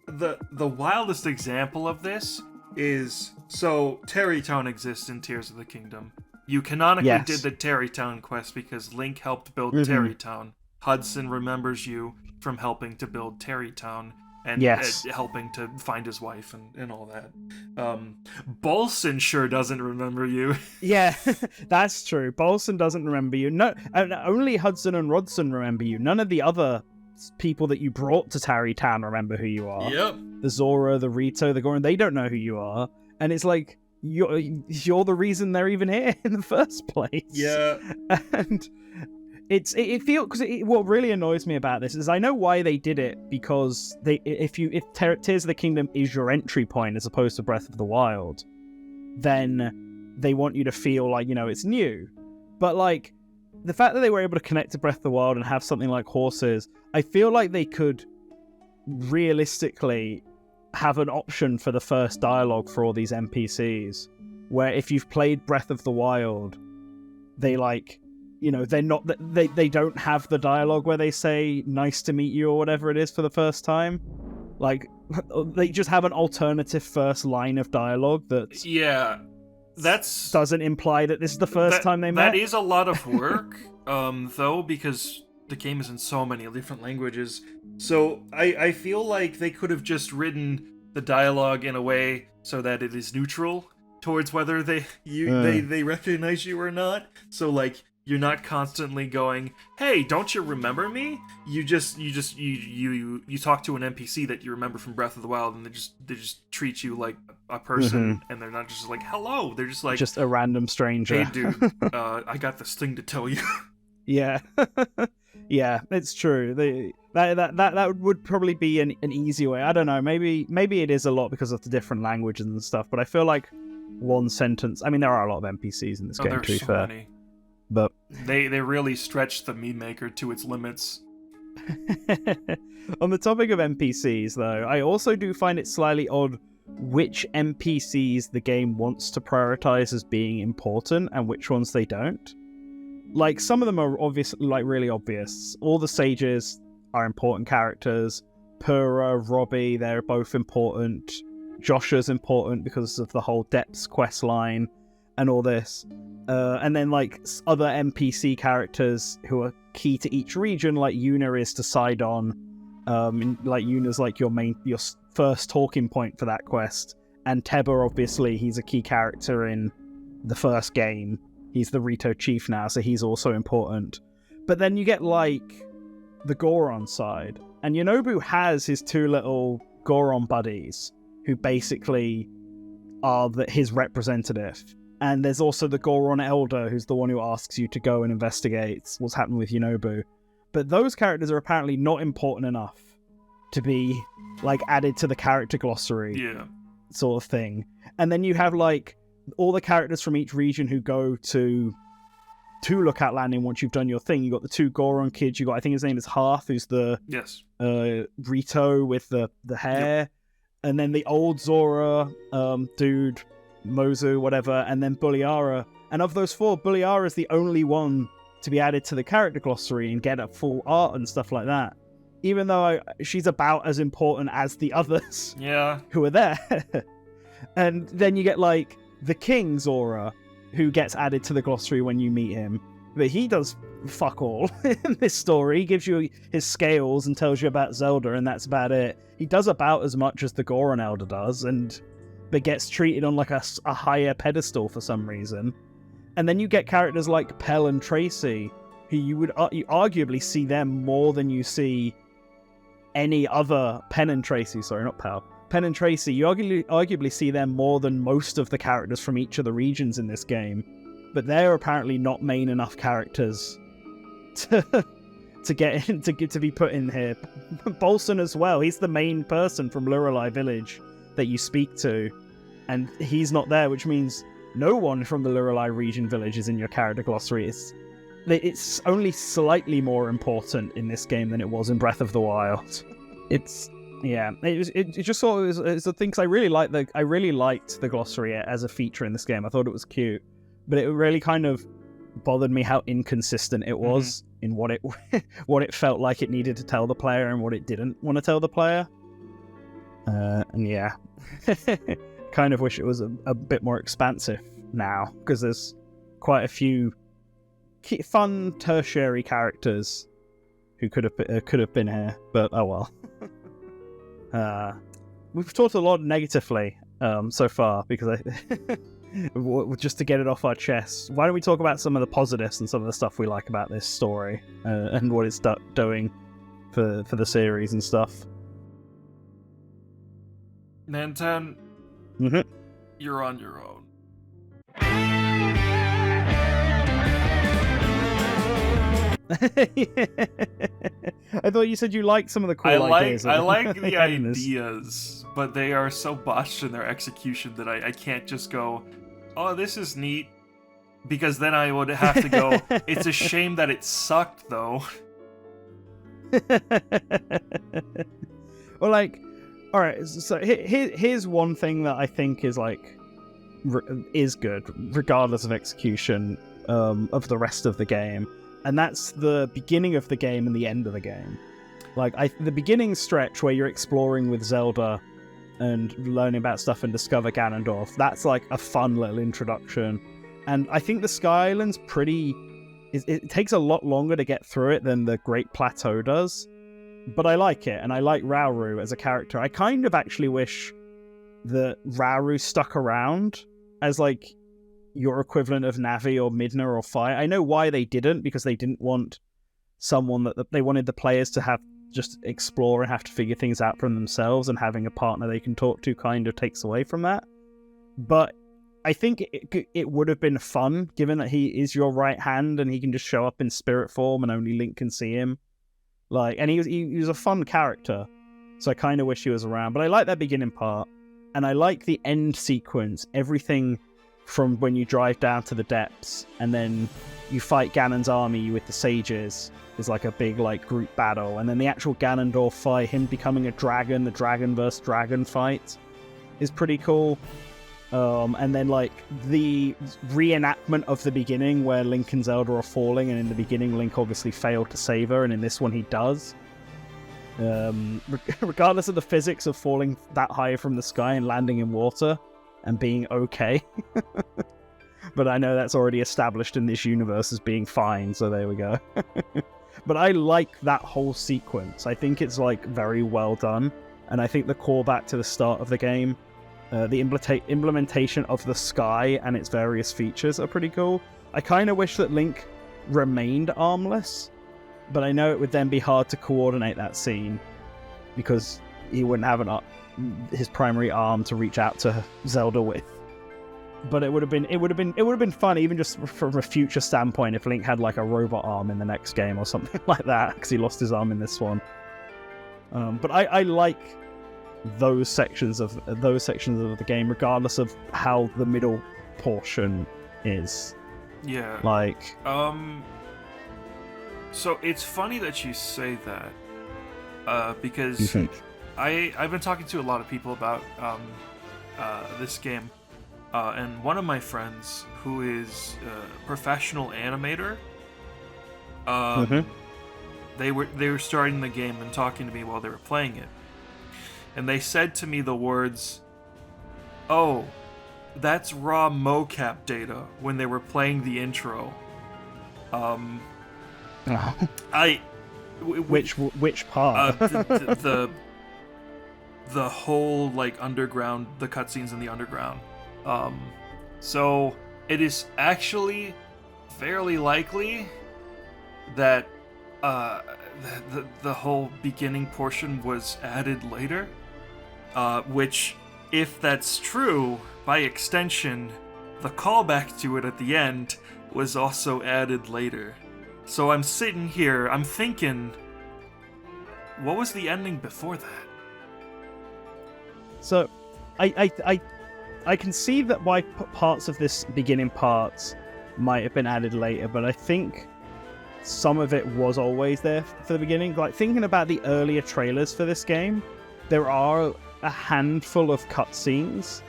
the wildest example of this is, so Terrytown exists in Tears of the Kingdom. You canonically did the Terrytown quest because Link helped build Terrytown. Hudson remembers you from helping to build Terrytown and helping to find his wife and all that. Bolson sure doesn't remember you. Yeah, that's true. Bolson doesn't remember you. No, only Hudson and Rodson remember you. None of the other people that you brought to Terrytown remember who you are. Yep. The Zora, the Rito, the Goron, they don't know who you are. And it's like, you're the reason they're even here in the first place. Yeah. And it feels, because what really annoys me about this is I know why they did it, because if Tears of the Kingdom is your entry point as opposed to Breath of the Wild, then they want you to feel like, it's new. But like, the fact that they were able to connect to Breath of the Wild and have something like horses, I feel like they could realistically have an option for the first dialogue for all these NPCs, where if you've played Breath of the Wild, they they're not, they don't have the dialogue where they say nice to meet you or whatever it is for the first time. Like, they just have an alternative first line of dialogue that doesn't imply that this is the first time they met. That is a lot of work, though, because the game is in so many different languages. So I feel like they could have just written the dialogue in a way so that it is neutral towards whether they recognize you or not. So like, you're not constantly going, "Hey, don't you remember me?" You talk to an NPC that you remember from Breath of the Wild, and they just treat you like a person, and they're not just like, "Hello." They're just like, just a random stranger. "Hey, dude, I got this thing to tell you." Yeah, yeah, it's true. That would probably be an easy way. I don't know. Maybe it is a lot because of the different languages and stuff. But I feel like one sentence. I mean, there are a lot of NPCs in this game. To be fair. Many. But they really stretched the meme maker to its limits. On the topic of NPCs, though, I also do find it slightly odd which NPCs the game wants to prioritize as being important and which ones they don't. Like, some of them are obviously, like, really obvious. All the sages are important characters. Pura, Robbie, they're both important. Joshua's important because of the whole Depths quest line and all this. And then, like, other NPC characters who are key to each region, like Yuna is to Sidon. Like, Yuna's like your first talking point for that quest. And Teba, obviously, he's a key character in the first game. He's the Rito chief now, so he's also important. But then you get, like, the Goron side. And Yonobu has his 2 little Goron buddies, who basically are his representative. And there's also the Goron Elder, who's the one who asks you to go and investigate what's happened with Yonobu. But those characters are apparently not important enough to be, like, added to the character glossary sort of thing. And then you have, like, all the characters from each region who go to Lookout Landing once you've done your thing. You got the 2 Goron kids. You got, I think his name is Hearth, who's the Rito with the hair. Yep. And then the old Zora dude, Mozu, whatever, and then Buliara. And of those 4, Buliara is the only one to be added to the character glossary and get a full art and stuff like that. Even though she's about as important as the others who are there. And then you get, like, the King Zora, who gets added to the glossary when you meet him. But he does fuck all in this story. He gives you his scales and tells you about Zelda, and that's about it. He does about as much as the Goron Elder does, but gets treated on, like, a higher pedestal for some reason. And then you get characters like Pell and Tracy, who you arguably see them more than you see any other Pen and Tracy. Sorry, not Pell. Pen and Tracy, you arguably see them more than most of the characters from each of the regions in this game, but they're apparently not main enough characters to get in, to be put in here. Bolson as well, he's the main person from Lurelei Village that you speak to, and he's not there, which means no one from the Lurelei region village is in your character glossary. It's only slightly more important in this game than it was in Breath of the Wild. It's Yeah, it just sort of it's the things I really liked the glossary as a feature in this game. I thought it was cute, but it really kind of bothered me how inconsistent it was in what it what it felt like it needed to tell the player and what it didn't want to tell the player. And yeah, kind of wish it was a bit more expansive now, because there's quite a few fun tertiary characters who could have been here, but oh well. We've talked a lot negatively so far, because just to get it off our chests, why don't we talk about some of the positives and some of the stuff we like about this story and what it's doing for the series and stuff. Nantan, you're on your own. I thought you said you liked some of the cool ideas. I like the ideas, but they are so botched in their execution that I can't just go, oh, this is neat, because then I would have to go, it's a shame that it sucked, though. Well, like, all right, so here's one thing that I think is like is good, regardless of execution of the rest of the game. And that's the beginning of the game and the end of the game. Like, the beginning stretch where you're exploring with Zelda and learning about stuff and discover Ganondorf, that's like a fun little introduction. And I think the Sky Island's it takes a lot longer to get through it than the Great Plateau does. But I like it, and I like Rauru as a character. I kind of actually wish that Rauru stuck around as like your equivalent of Navi or Midna or Fire. I know why they didn't, because they didn't want someone that they wanted the players to have just explore and have to figure things out for themselves, and having a partner they can talk to kind of takes away from that. But I think it would have been fun, given that he is your right hand and he can just show up in spirit form and only Link can see him. Like, and he was a fun character, so I kind of wish he was around. But I like that beginning part, and I like the end sequence. Everything from when you drive down to the depths and then you fight Ganon's army with the sages is like a big like group battle, and then the actual Ganondorf fight, him becoming a dragon, the dragon versus dragon fight, is pretty cool. And then like the reenactment of the beginning where Link and Zelda are falling, and in the beginning Link obviously failed to save her, and in this one he does. Regardless of the physics of falling that high from the sky and landing in water and being okay. But I know that's already established in this universe as being fine, so there we go. But I like that whole sequence. I think it's like very well done, and I think the callback to the start of the game, the implementation of the sky and its various features are pretty cool. I kind of wish that Link remained armless, but I know it would then be hard to coordinate that scene because he wouldn't have his primary arm to reach out to Zelda with. But it would have been fun, even just from a future standpoint, if Link had like a robot arm in the next game or something like that, because he lost his arm in this one. But I like those sections of the game, regardless of how the middle portion is. Yeah. Like. So it's funny that you say that, because you think? I've been talking to a lot of people about this game, and one of my friends who is a professional animator, they were starting the game and talking to me while they were playing it, and they said to me the words, "Oh, that's raw mocap data," when they were playing the intro. Which part? The whole like underground, the cutscenes in the underground. So it is actually fairly likely that the whole beginning portion was added later. Which, if that's true, by extension, the callback to it at the end was also added later. So I'm sitting here, I'm thinking, what was the ending before that? So, I can see that why parts of this beginning parts might have been added later, but I think some of it was always there for the beginning. Like, thinking about the earlier trailers for this game, there are a handful of cutscenes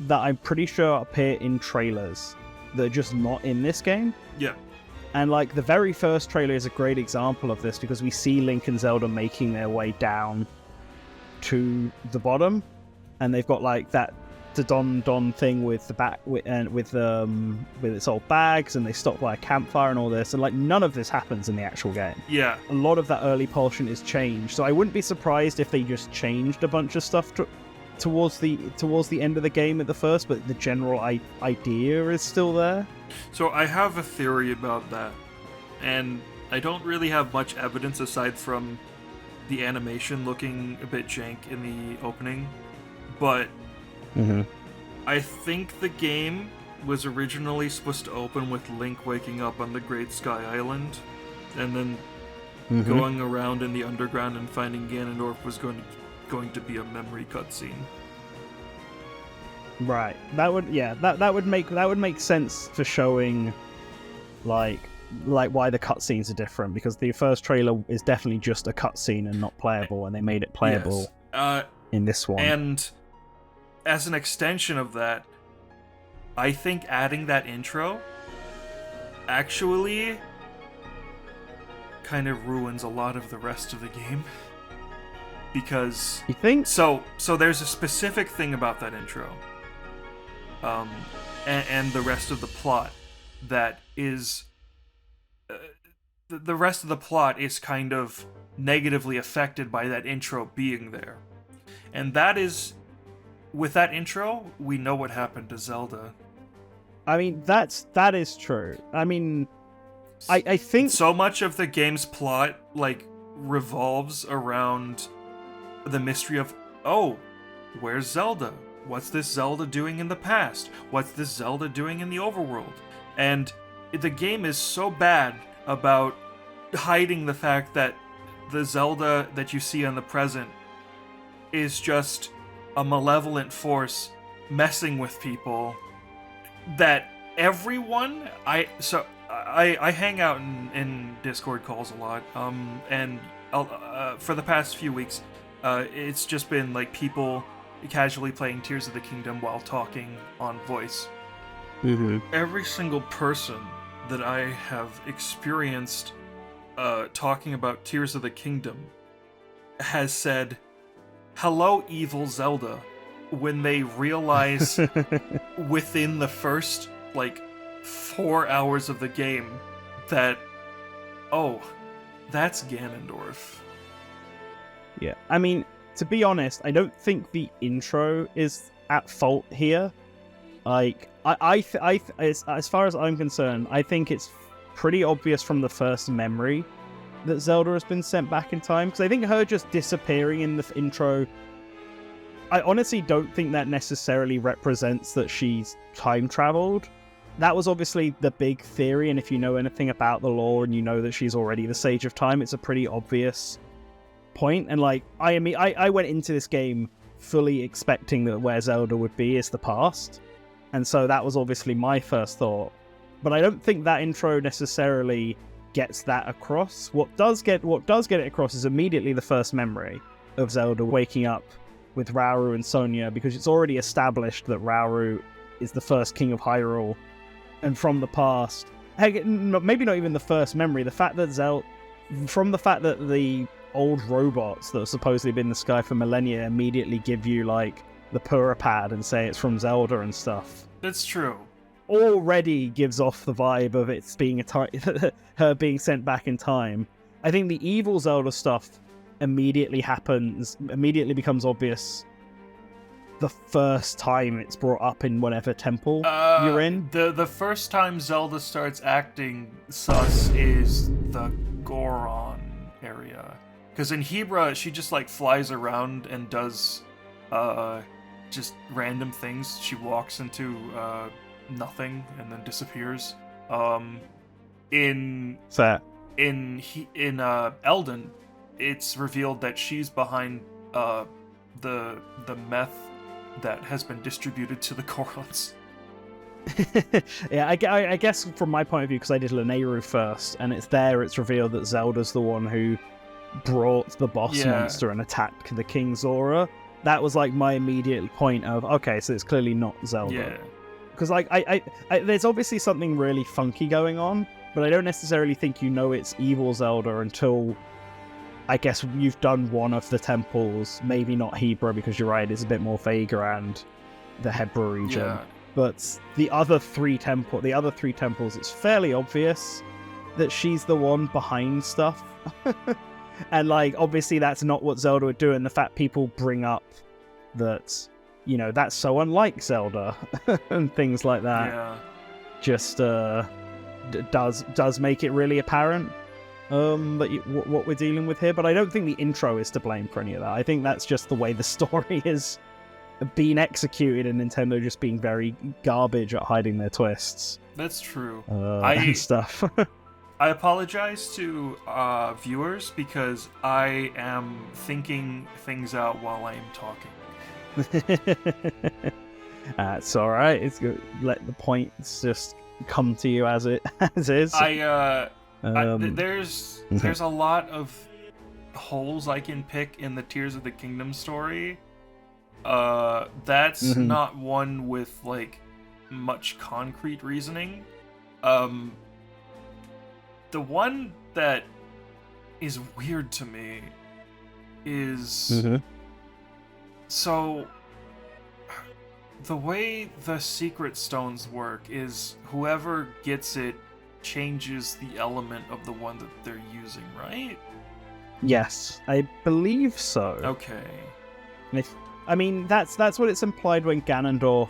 that I'm pretty sure appear in trailers that are just not in this game. Yeah. And like the very first trailer is a great example of this because we see Link and Zelda making their way down to the bottom, and they've got like the Don thing with the back with its old bags, and they stop by a campfire and all this, and like none of this happens in the actual game. Yeah. A lot of that early portion is changed, so I wouldn't be surprised if they just changed a bunch of stuff towards the end of the game at the first, but the general idea is still there. So I have a theory about that, and I don't really have much evidence aside from the animation looking a bit jank in the opening, but I think the game was originally supposed to open with Link waking up on the Great Sky Island, and then going around in the underground and finding Ganondorf was going to be a memory cutscene. Right. That would make sense for showing like why the cutscenes are different, because the first trailer is definitely just a cutscene and not playable, and they made it playable in this one. And as an extension of that, I think adding that intro actually kind of ruins a lot of the rest of the game. Because you think so there's a specific thing about that intro, and the rest of the plot that is the rest of the plot is kind of negatively affected by that intro being there, and that is, with that intro, we know what happened to Zelda. I mean, that is true. I mean, I think so much of the game's plot like revolves around the mystery of, oh, where's Zelda? What's this Zelda doing in the past? What's this Zelda doing in the overworld? And the game is so bad about hiding the fact that the Zelda that you see in the present is just a malevolent force messing with people, that everyone I hang out in Discord calls a lot, and for the past few weeks it's just been like people casually playing Tears of the Kingdom while talking on voice. Every single person that I have experienced talking about Tears of the Kingdom has said, "Hello, evil Zelda," when they realize within the first, 4 hours of the game that, oh, that's Ganondorf. Yeah, I mean, to be honest, I don't think the intro is at fault here. As far as I'm concerned, I think it's pretty obvious from the first memory that Zelda has been sent back in time, because I think her just disappearing in the intro, I honestly don't think that necessarily represents that she's time traveled. That was obviously the big theory, and if you know anything about the lore and you know that she's already the Sage of Time, it's a pretty obvious point. And I went into this game fully expecting that where Zelda would be is the past, and so that was obviously my first thought. But I don't think that intro necessarily gets that across. What does get it across is immediately the first memory of Zelda waking up with Rauru and Sonia, because it's already established that Rauru is the first king of Hyrule, and from the past, maybe not even the first memory, the fact that the old robots that have supposedly been in the sky for millennia immediately give you the Pura pad and say it's from Zelda and stuff. That's true. Already gives off the vibe of it being her being sent back in time. I think the evil Zelda stuff immediately becomes obvious the first time it's brought up in whatever temple you're in. The first time Zelda starts acting sus is the Goron area, because in Hebra she just flies around and does just random things. She walks into nothing and then disappears. In Elden, it's revealed that she's behind the meth that has been distributed to the Gorons. Yeah, I guess from my point of view, because I did Lanayru first, and it's revealed that Zelda's the one who brought the boss monster and attacked the King's Aura, that was like my immediate point of, okay, so it's clearly not Zelda. Yeah. Because like I there's obviously something really funky going on, but I don't necessarily think you know it's evil Zelda until, I guess, you've done one of the temples. Maybe not Hebra, because you're right, it's a bit more Vega and the Hebra region. Yeah. But the other three temples, it's fairly obvious that she's the one behind stuff. And like, obviously that's not what Zelda would do, and the fact people bring up that, you know, that's so unlike Zelda and things like that, just does make it really apparent that what we're dealing with here. But I don't think the intro is to blame for any of that. I think that's just the way the story is being executed, and Nintendo just being very garbage at hiding their twists. That's true. And stuff. I apologize to viewers because I am thinking things out while I am talking. It's all right. It's good. Let the points just come to you as it is. There's a lot of holes I can pick in the Tears of the Kingdom story. That's not one with like much concrete reasoning. The one that is weird to me is so the way the secret stones work is whoever gets it changes the element of the one that they're using, right? Yes, I believe so. Okay. I mean, that's what it's implied when Ganondorf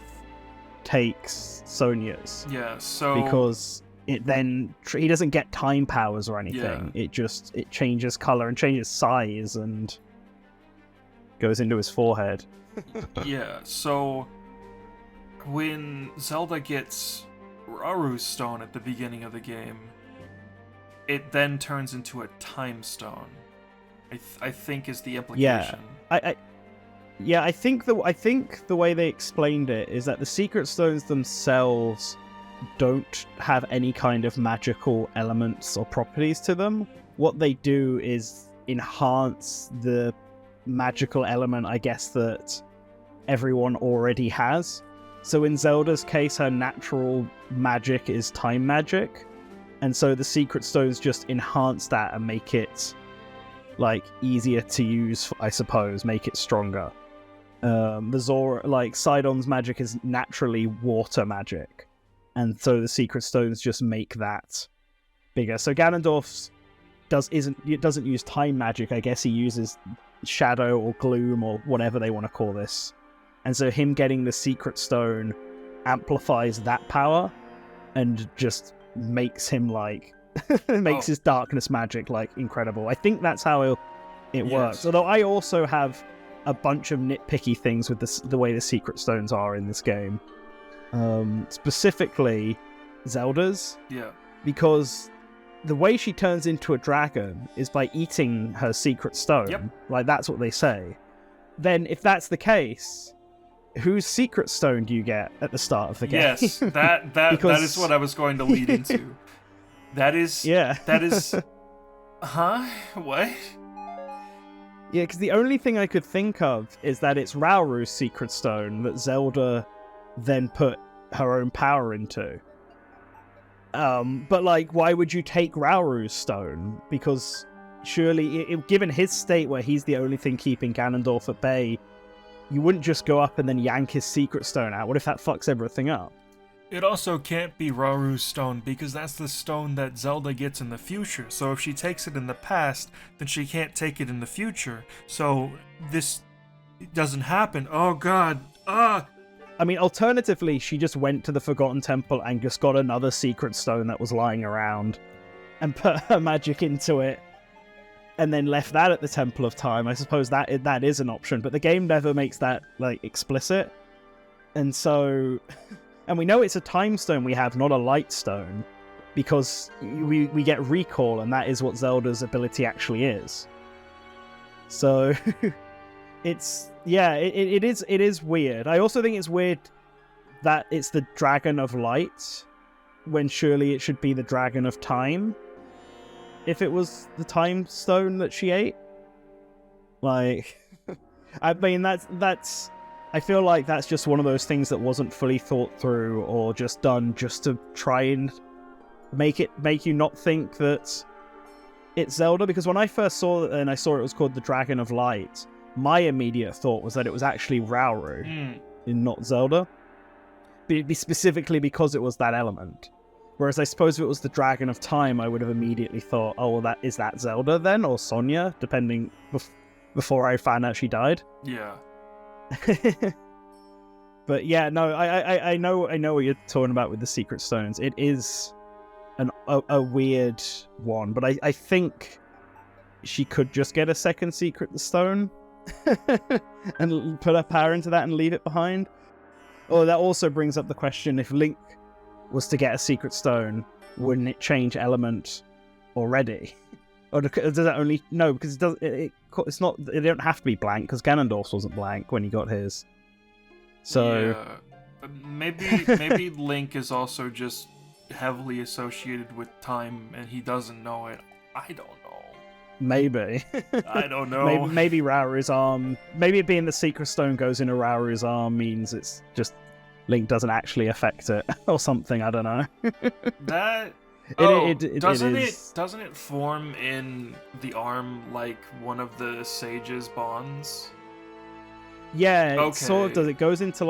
takes Sonia's. Yeah, so because it then he doesn't get time powers or anything. Yeah. It changes color and changes size and goes into his forehead. Yeah, so when Zelda gets Raru's stone at the beginning of the game, it then turns into a time stone. I think is the implication. Yeah, I think the way they explained it is that the secret stones themselves don't have any kind of magical elements or properties to them. What they do is enhance the magical element, I guess, that everyone already has. So in Zelda's case, her natural magic is time magic, and so the secret stones just enhance that and make it like easier to use, I suppose, make it stronger. The Zora, like Sidon's magic is naturally water magic, and so the secret stones just make that bigger. So Ganondorf's doesn't use time magic. I guess he uses shadow or gloom or whatever they want to call this. And so him getting the secret stone amplifies that power and just makes him like makes his darkness magic like incredible. I think that's how it works. Although I also have a bunch of nitpicky things with the way the secret stones are in this game. Specifically Zelda's. Yeah. Because the way she turns into a dragon is by eating her secret stone. Yep. Like, that's what they say. Then, if that's the case, whose secret stone do you get at the start of the game? Yes, that is what I was going to lead into. That is... Yeah. That is... Huh? What? Yeah, because the only thing I could think of is that it's Rauru's secret stone that Zelda then put her own power into. But, like, why would you take Rauru's stone? Because surely, given his state where he's the only thing keeping Ganondorf at bay, you wouldn't just go up and then yank his secret stone out. What if that fucks everything up? It also can't be Rauru's stone, because that's the stone that Zelda gets in the future. So if she takes it in the past, then she can't take it in the future. So this doesn't happen. Oh god. I mean, alternatively, she just went to the Forgotten Temple and just got another secret stone that was lying around and put her magic into it and then left that at the Temple of Time. I suppose that is an option, but the game never makes that, like, explicit. And so... And we know it's a time stone we have, not a light stone, because we get recall, and that is what Zelda's ability actually is. So... it is weird. I also think it's weird that it's the Dragon of Light when surely it should be the Dragon of Time. if it was the time stone that she ate. Like, I mean, that's. I feel like that's just one of those things that wasn't fully thought through or just done just to try and make you not think that it's Zelda. Because when I first saw it and I saw it was called the Dragon of Light, my immediate thought was that it was actually Rauru and not Zelda. Be specifically because it was that element. Whereas I suppose if it was the Dragon of Time, I would have immediately thought, oh, well, is that Zelda then? Or Sonya, depending, before I found out she died. Yeah. But yeah, no, I know what you're talking about with the Secret Stones. It is a weird one, but I think she could just get a second Secret Stone and put her power into that and leave it behind. Oh, that also brings up the question, if Link was to get a Secret Stone, wouldn't it change element already? Or does that only... No, because it's not... It don't have to be blank, because Ganondorf's wasn't blank when he got his. So... Yeah. Maybe Link is also just heavily associated with time, and he doesn't know it. I don't know. Maybe. I don't know. Maybe Rauru's arm... Maybe it being the Secret Stone goes into Rauru's arm means it's just... Link doesn't actually affect it, or something, I don't know. That... doesn't it form in the arm like one of the sage's bonds? Yeah, it sort of does. It goes into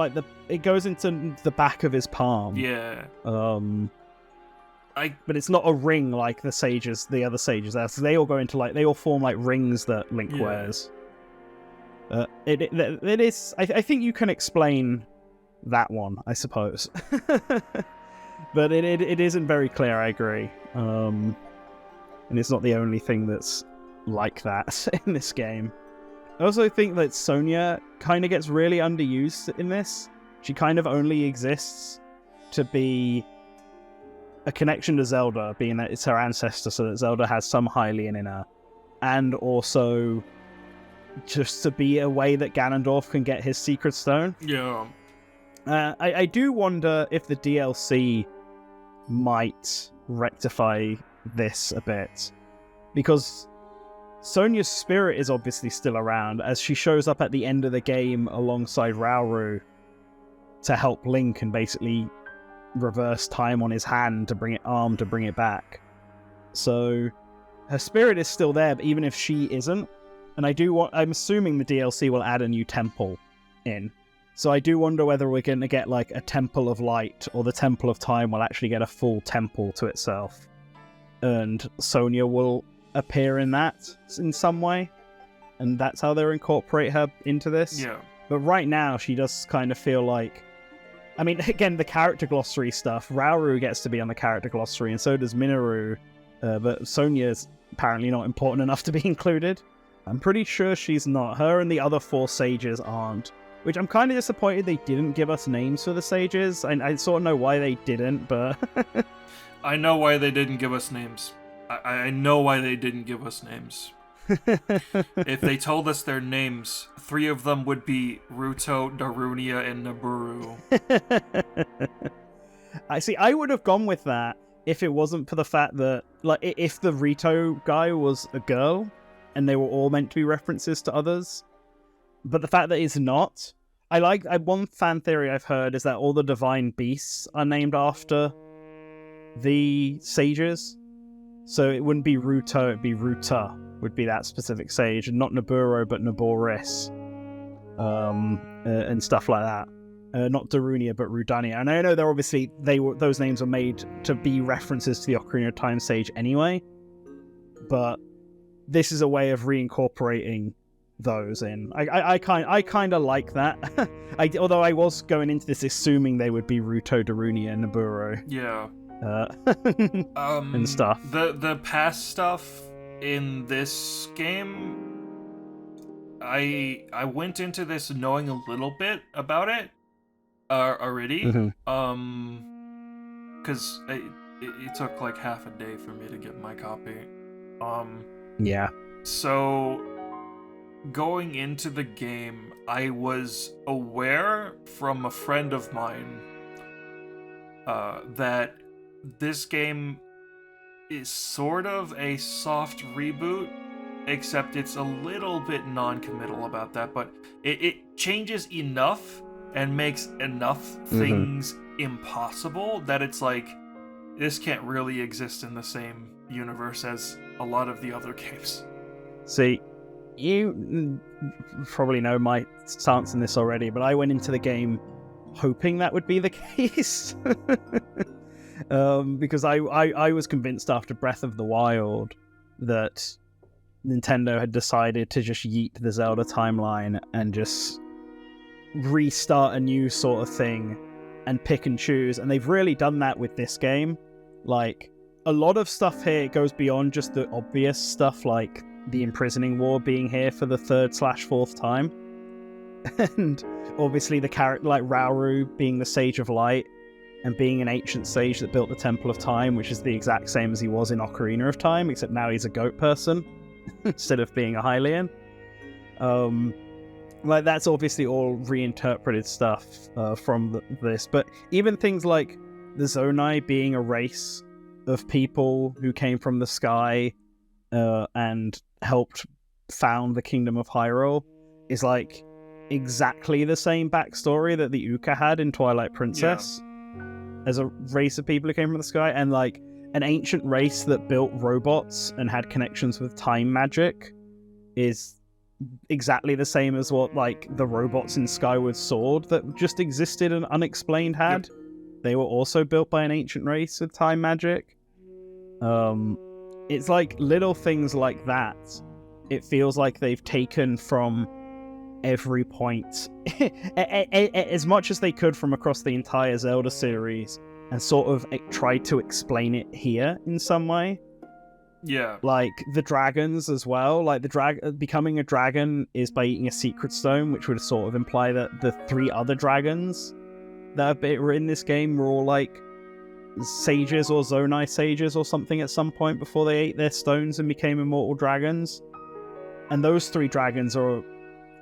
the back of his palm. Yeah. But it's not a ring like the other sages there. So they all go into they all form like rings that Link wears. It is. I think you can explain that one, I suppose. But it isn't very clear, I agree. And it's not the only thing that's like that in this game. I also think that Sonya kind of gets really underused in this. She kind of only exists to be a connection to Zelda, being that it's her ancestor, so that Zelda has some Hylian in her. And also just to be a way that Ganondorf can get his Secret Stone. Yeah. I do wonder if the DLC might rectify this a bit, because Sonya's spirit is obviously still around, as she shows up at the end of the game alongside Rauru to help Link and basically reverse time on his hand to bring it back. So her spirit is still there, but even if she isn't, and I'm assuming the DLC will add a new temple in. So I do wonder whether we're going to get like a Temple of Light, or the Temple of Time will actually get a full temple to itself. And Sonya will appear in that in some way. And that's how they'll incorporate her into this. Yeah. But right now, she does kind of feel like... I mean, again, the character glossary stuff, Rauru gets to be on the character glossary, and so does Minoru. But Sonya's apparently not important enough to be included. I'm pretty sure she's not. Her and the other 4 sages aren't. Which I'm kind of disappointed they didn't give us names for the sages. I sort of know why they didn't, but... I know why they didn't give us names. I know why they didn't give us names. If they told us their names, 3 of them would be Ruto, Darunia, and Naburu. I would have gone with that if it wasn't for the fact that, like, if the Rito guy was a girl, and they were all meant to be references to others. But the fact that it's not, one fan theory I've heard is that all the divine beasts are named after the sages. So it wouldn't be Ruto, it'd be Ruta, would be that specific sage, and not Naburo, but Naboris, and stuff like that. Not Darunia, but Rudania. And I know they're obviously those names were made to be references to the Ocarina of Time sage anyway, but this is a way of reincorporating those in. I kind of like that. Although I was going into this assuming they would be Ruto, Darunia, and Naburo. Yeah. And stuff. The past stuff in this game, I went into this knowing a little bit about it already. Mm-hmm. Because it took like half a day for me to get my copy. Yeah. So going into the game, I was aware from a friend of mine that this game is sort of a soft reboot, except it's a little bit non-committal about that, but it changes enough and makes enough things impossible that it's like, this can't really exist in the same universe as a lot of the other games. See, you probably know my stance in this already, but I went into the game hoping that would be the case. Because I was convinced after Breath of the Wild that Nintendo had decided to just yeet the Zelda timeline and just restart a new sort of thing and pick and choose, and they've really done that with this game. Like, a lot of stuff here goes beyond just the obvious stuff, like the imprisoning war being here for the 3rd/4th time, and obviously the character like Rauru being the Sage of Light and being an ancient sage that built the Temple of Time, which is the exact same as he was in Ocarina of Time, except now he's a goat person instead of being a Hylian. Like, that's obviously all reinterpreted stuff from this, but even things like the Zonai being a race of people who came from the sky and helped found the Kingdom of Hyrule is like exactly the same backstory that the Uka had in Twilight Princess. Yeah. As a race of people who came from the sky, and like an ancient race that built robots and had connections with time magic is exactly the same as what like the robots in Skyward Sword that just existed and unexplained had. Yep. They were also built by an ancient race with time magic. It's like little things like that. It feels like they've taken from every point as much as they could from across the entire Zelda series and sort of tried to explain it here in some way. Yeah. Like the dragons as well. Like becoming a dragon is by eating a secret stone, which would sort of imply that the 3 other dragons that were in this game were all like sages or Zonai sages or something at some point before they ate their stones and became immortal dragons. And those 3 dragons are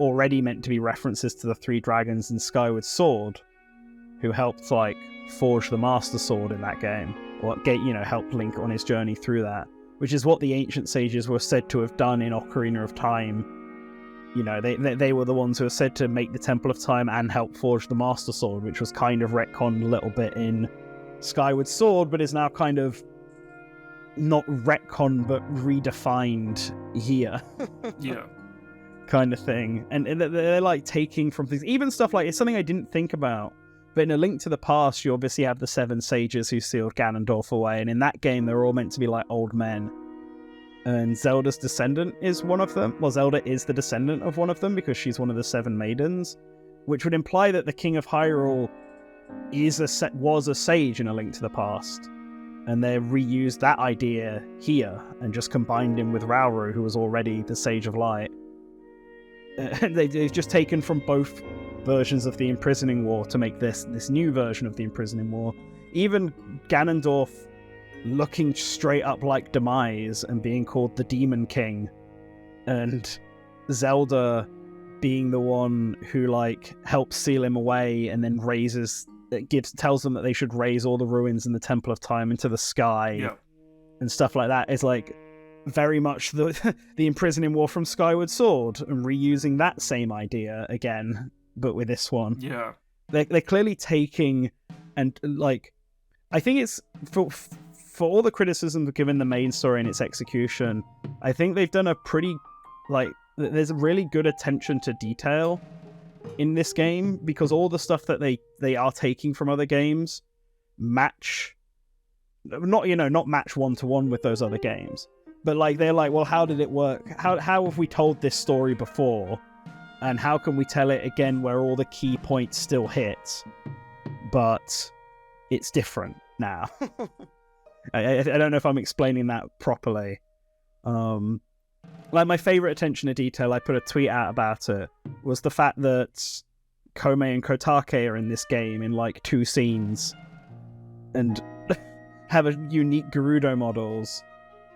already meant to be references to the 3 dragons in Skyward Sword, who helped like forge the Master Sword in that game, or helped Link on his journey through that, which is what the ancient sages were said to have done in Ocarina of Time. You know, they were the ones who were said to make the Temple of Time and help forge the Master Sword, which was kind of retconned a little bit in Skyward Sword, but is now kind of not retconned but redefined here. Yeah. Kind of thing. And they're like taking from things, even stuff like, it's something I didn't think about, but in A Link to the Past you obviously have the 7 sages who sealed Ganondorf away, and in that game they're all meant to be like old men, and Zelda's descendant is one of them. Well, Zelda is the descendant of one of them because she's one of the 7 maidens, which would imply that the King of Hyrule was a sage in A Link to the Past, and they reused that idea here and just combined him with Rauru, who was already the Sage of Light. They've just taken from both versions of the Imprisoning War to make this new version of the Imprisoning War. Even Ganondorf looking straight up like Demise and being called the Demon King, and Zelda being the one who like helps seal him away and then tells them that they should raise all the ruins in the Temple of Time into the sky. Yeah. And stuff like that is like very much the Imprisoning War from Skyward Sword, and reusing that same idea again, but with this one. Yeah. They're clearly taking, and like, I think it's for all the criticism given the main story and its execution, I think they've done a pretty, like, there's a really good attention to detail in this game, because all the stuff that they are taking from other games match, not match 1-to-1 with those other games. But like, they're like, well, how did it work? How have we told this story before? And how can we tell it again where all the key points still hit, but it's different now? I don't know if I'm explaining that properly. Like, my favorite attention to detail, I put a tweet out about it, was the fact that Komei and Kotake are in this game in like 2 scenes and have a unique Gerudo models.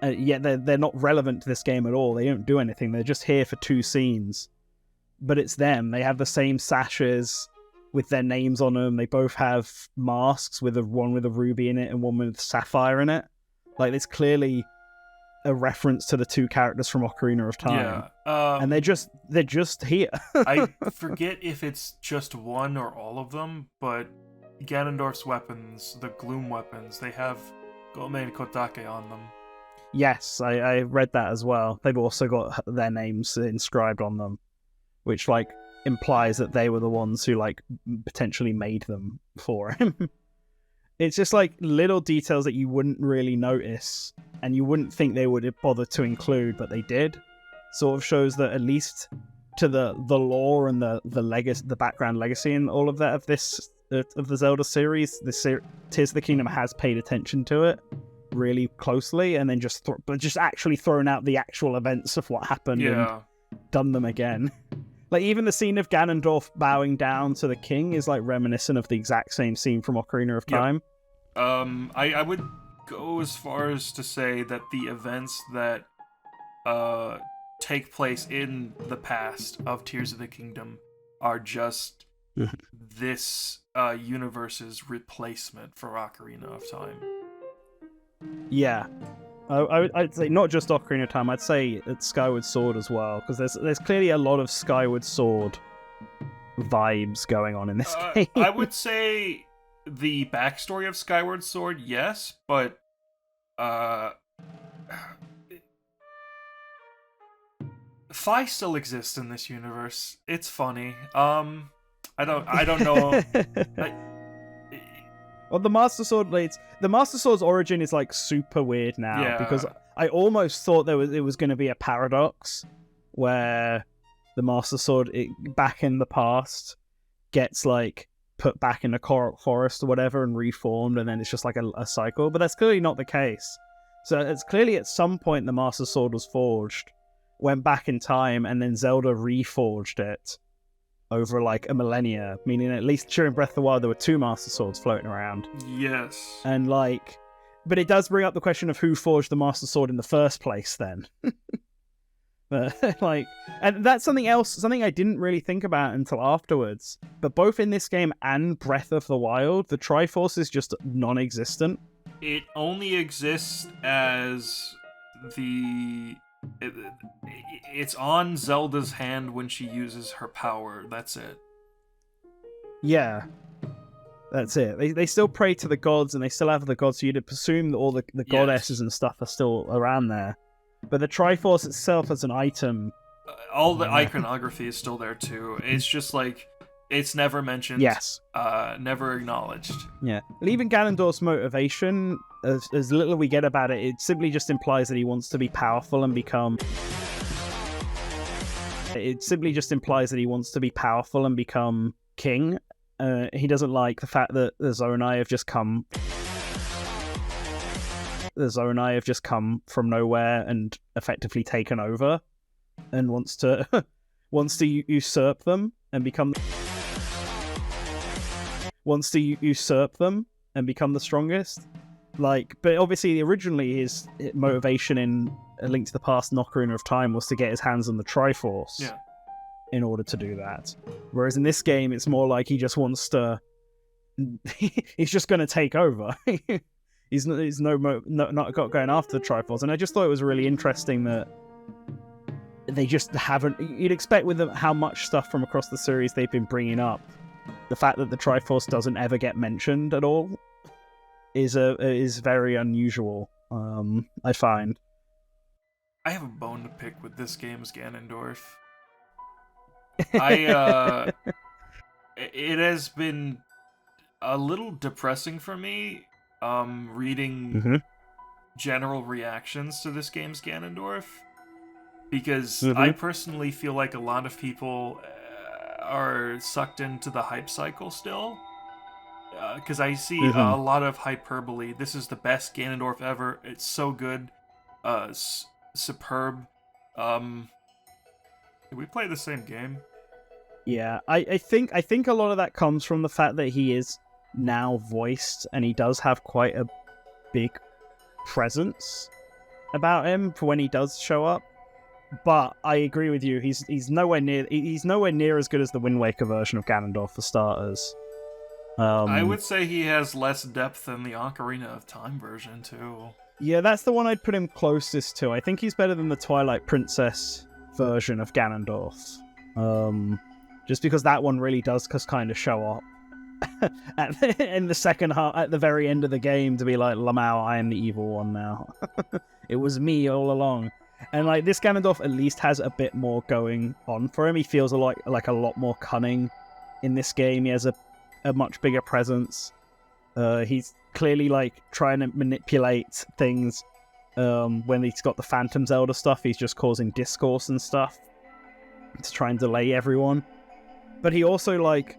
Yet they're not relevant to this game at all. They don't do anything. They're just here for 2 scenes. But it's them. They have the same sashes with their names on them. They both have masks, with one with a ruby in it and one with sapphire in it. Like, it's clearly a reference to the two characters from Ocarina of Time. Yeah. And they're just here. I forget if it's just one or all of them, but Ganondorf's weapons, the Gloom weapons, they have Gome and Kotake on them. Yes, I read that as well. They've also got their names inscribed on them, which like implies that they were the ones who like potentially made them for him. It's just like little details that you wouldn't really notice and you wouldn't think they would have bothered to include, but they did. Sort of shows that at least to the lore and the legacy, the background legacy and all of that of the Zelda series, Tears of the Kingdom has paid attention to it really closely, and then just actually thrown out the actual events of what happened and done them again. Like, even the scene of Ganondorf bowing down to the king is like reminiscent of the exact same scene from Ocarina of Time. I would go as far as to say that the events that take place in the past of Tears of the Kingdom are just this universe's replacement for Ocarina of Time. Yeah. I'd say not just Ocarina of Time, I'd say it's Skyward Sword as well, because there's clearly a lot of Skyward Sword vibes going on in this game. I would say the backstory of Skyward Sword, yes, but Fi still exists in this universe. It's funny. I don't know. Well, the Master Sword's origin is like super weird now, because I almost thought it was going to be a paradox where the Master Sword back in the past gets like put back in the Korok Forest or whatever and reformed, and then it's just like a cycle. But that's clearly not the case. So it's clearly at some point the Master Sword was forged, went back in time, and then Zelda reforged it over like a millennia, meaning at least during Breath of the Wild there were two Master Swords floating around. Yes. And like, but it does bring up the question of who forged the Master Sword in the first place then. Like, and that's something I didn't really think about until afterwards. But both in this game and Breath of the Wild, the Triforce is just non-existent. It only exists as it's on Zelda's hand when she uses her power. That's it. Yeah. That's it. They still pray to the gods, and they still have the gods, so you'd presume that all the goddesses and stuff are still around there. But the Triforce itself as an item... all the iconography is still there, too. It's just like, it's never mentioned. Yes. Never acknowledged. Yeah. And even Ganondorf's motivation, as little we get about it, it simply just implies that he wants to be powerful and become... It simply just implies that he wants to be powerful and become king. He doesn't like the fact that the Zonai have just come... The Zonai have just come from nowhere and effectively taken over, and wants to usurp them and become the strongest. Like, but obviously originally his motivation in A Link to the Past and Ocarina of Time was to get his hands on the Triforce. Yeah. In order to do that. Whereas in this game it's more like he just wants to he's just going to take over. He's not going after the Triforce. And I just thought it was really interesting that they just haven't... You'd expect with them how much stuff from across the series they've been bringing up, the fact that the Triforce doesn't ever get mentioned at all is very unusual, I find. I have a bone to pick with this game's Ganondorf. It has been a little depressing for me reading general reactions to this game's Ganondorf, because I personally feel like a lot of people are sucked into the hype cycle still, because I see a lot of hyperbole. This is the best Ganondorf ever. It's so good. Superb. Did we play the same game? Yeah, I think a lot of that comes from the fact that he is now voiced, and he does have quite a big presence about him for when he does show up. But I agree with you. He's nowhere near as good as the Wind Waker version of Ganondorf for starters. I would say he has less depth than the Ocarina of Time version too. Yeah, that's the one I'd put him closest to. I think he's better than the Twilight Princess version of Ganondorf. Just because that one really does kind of show up in the second half, at the very end of the game, to be like, Lamau, I am the evil one now. It was me all along. And like this Ganondorf at least has a bit more going on for him. He feels like a lot more cunning in this game. He has a much bigger presence. He's clearly like trying to manipulate things. When he's got the Phantom Zelda stuff, he's just causing discourse and stuff to try and delay everyone. But he also, like,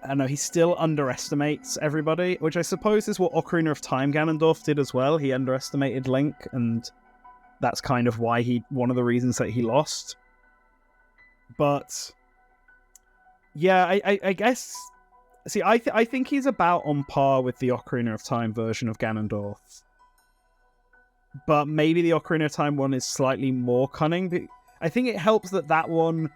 I don't know, he still underestimates everybody, which I suppose is what Ocarina of Time Ganondorf did as well. He underestimated Link, and that's kind of why one of the reasons that he lost. But yeah, I guess. See, I think he's about on par with the Ocarina of Time version of Ganondorf. But maybe the Ocarina of Time one is slightly more cunning. I think it helps that one,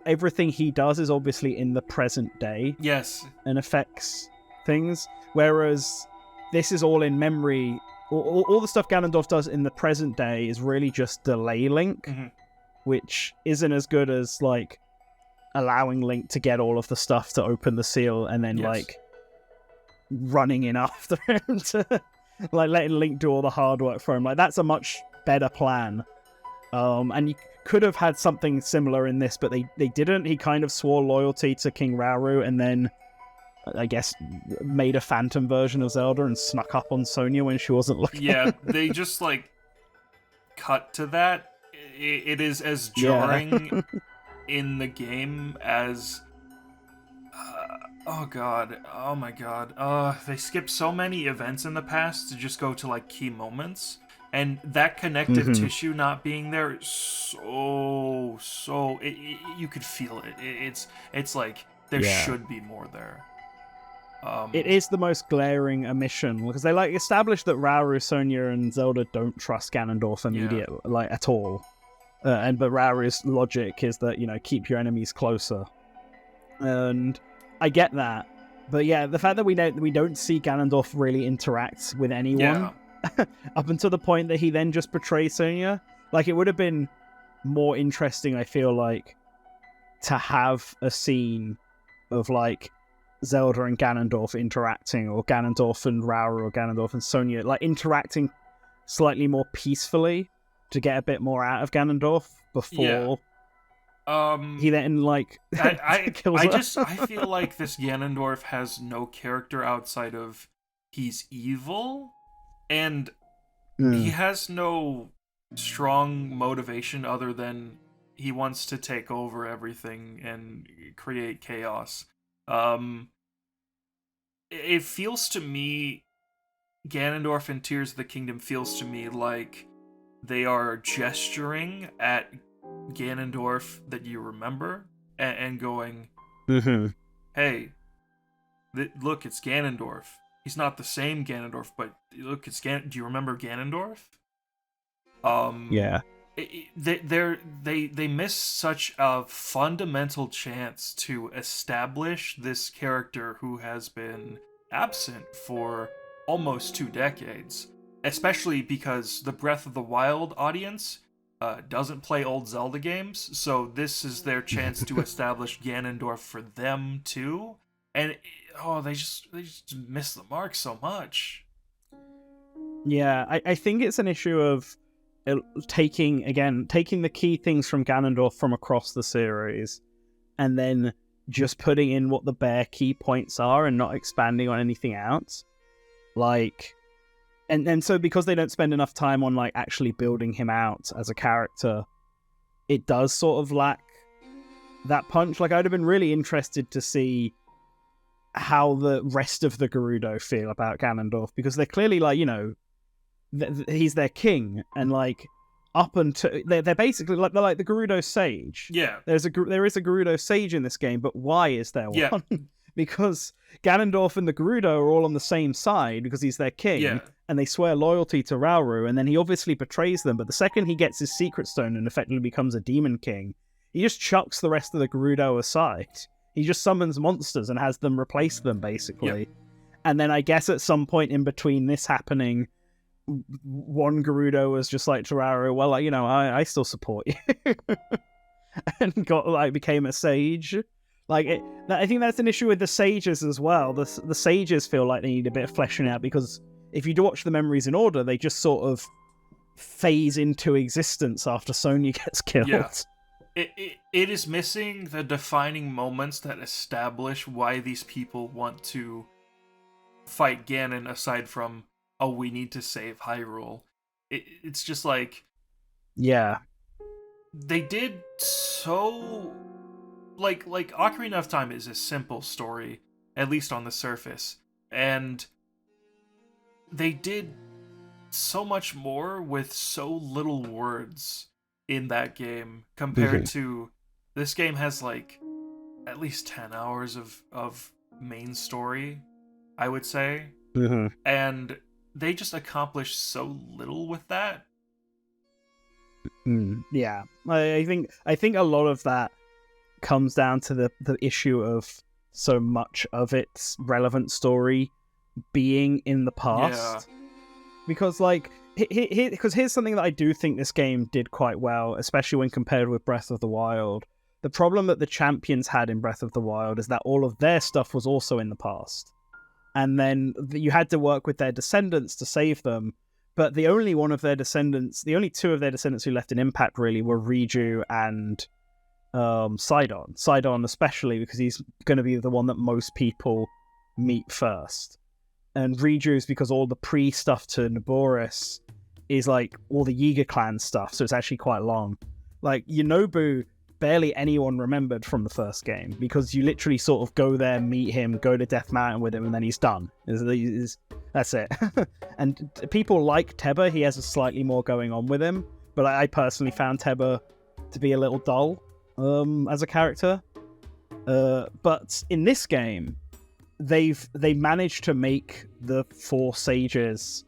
everything he does is obviously in the present day. Yes. And affects things. Whereas this is all in memory. All the stuff Ganondorf does in the present day is really just delay Link, which isn't as good as, like, allowing Link to get all of the stuff to open the seal and then, like, running in after him to, like, letting Link do all the hard work for him. Like, that's a much better plan. And you could have had something similar in this, but they didn't. He kind of swore loyalty to King Rauru and then, I guess, made a phantom version of Zelda and snuck up on Sonia when she wasn't looking. Yeah, they just, like, cut to that. It is as jarring in the game as... oh my god. They skip so many events in the past to just go to, like, key moments. And that connective tissue not being there is you could feel it. It's like there should be more there. It is the most glaring omission because they like establish that Rauru, Sonia, and Zelda don't trust Ganondorf immediately, like at all. But Rauru's logic is that, you know, keep your enemies closer, and I get that. But yeah, the fact that we don't see Ganondorf really interact with anyone. Up until the point that he then just betrays Sonia. Like, it would have been more interesting, I feel like, to have a scene of, like, Zelda and Ganondorf interacting, or Ganondorf and Rauru, or Ganondorf and Sonia, like, interacting slightly more peacefully to get a bit more out of Ganondorf before he then, like, kills her. I feel like this Ganondorf has no character outside of he's evil. And he has no strong motivation other than he wants to take over everything and create chaos. It feels to me, Ganondorf and Tears of the Kingdom feels to me like they are gesturing at Ganondorf that you remember and going, hey, look, it's Ganondorf. He's not the same Ganondorf, but look, it's do you remember Ganondorf? Yeah. They miss such a fundamental chance to establish this character who has been absent for almost 2 decades, especially because the Breath of the Wild audience doesn't play old Zelda games, so this is their chance to establish Ganondorf for them too. And they just miss the mark so much. Yeah, I think it's an issue of taking the key things from Ganondorf from across the series and then just putting in what the bare key points are and not expanding on anything else. Like, and so because they don't spend enough time on, like, actually building him out as a character, it does sort of lack that punch. Like, I'd have been really interested to see how the rest of the Gerudo feel about Ganondorf, because they're clearly, like, you know, he's their king, and, like, up until they're basically like, they're like the Gerudo Sage. Yeah, there is a Gerudo Sage in this game, but why is there one? Because Ganondorf and the Gerudo are all on the same side because he's their king, and they swear loyalty to Rauru, and then he obviously betrays them. But the second he gets his secret stone and effectively becomes a demon king, he just chucks the rest of the Gerudo aside. He just summons monsters and has them replace them, basically. And then I guess at some point in between this happening, one Gerudo was just like Terraria, well, like, I still support you, and became a sage. I think that's an issue with the sages as well. The sages feel like they need a bit of fleshing out, because if you do watch the memories in order, they just sort of phase into existence after Sonya gets killed. Yeah. It is missing the defining moments that establish why these people want to fight Ganon, aside from, oh, we need to save Hyrule. It's just like... Yeah. They did so... Like Ocarina of Time is a simple story, at least on the surface. And they did so much more with so little words in that game compared to this game has like at least 10 hours of main story, I would say. And they just accomplished so little with that. Yeah. I think a lot of that comes down to the issue of so much of its relevant story being in the past. Yeah. Because because here's something that I do think this game did quite well, especially when compared with Breath of the Wild. The problem that the champions had in Breath of the Wild is that all of their stuff was also in the past. And then you had to work with their descendants to save them. But the only two of their descendants who left an impact really were Riju and Sidon. Sidon especially, because he's going to be the one that most people meet first. And Riju's because all the pre-stuff to Naboris is like all the Yiga clan stuff, so it's actually quite long. Like, Yunobu, barely anyone remembered from the first game, because you literally sort of go there, meet him, go to Death Mountain with him, and then he's done. That's it. And people like Teba, he has a slightly more going on with him, but I personally found Teba to be a little dull as a character. But in this game, they managed to make the four sages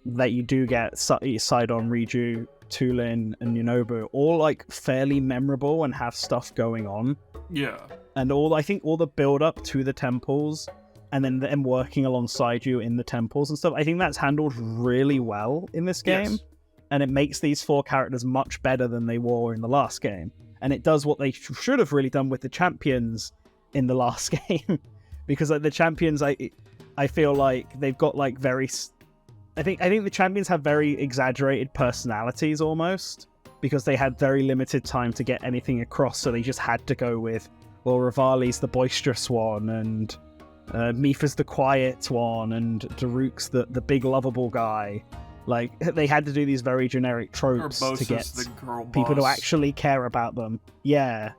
that you do get, Sidon, Riju, Tulin, and Yunobu, all like fairly memorable and have stuff going on. Yeah. And I think all the build up to the temples and then them working alongside you in the temples and stuff, I think that's handled really well in this game. Yes. And it makes these four characters much better than they were in the last game. And it does what they should have really done with the champions in the last game. Because like the champions, I feel like they've got like very... I think the champions have very exaggerated personalities almost, because they had very limited time to get anything across, so they just had to go with, well, Rivali's the boisterous one, and Mipha's the quiet one, and Daruk's the big lovable guy. Like, they had to do these very generic tropes to get the girl people boss. to actually care about them. Yeah.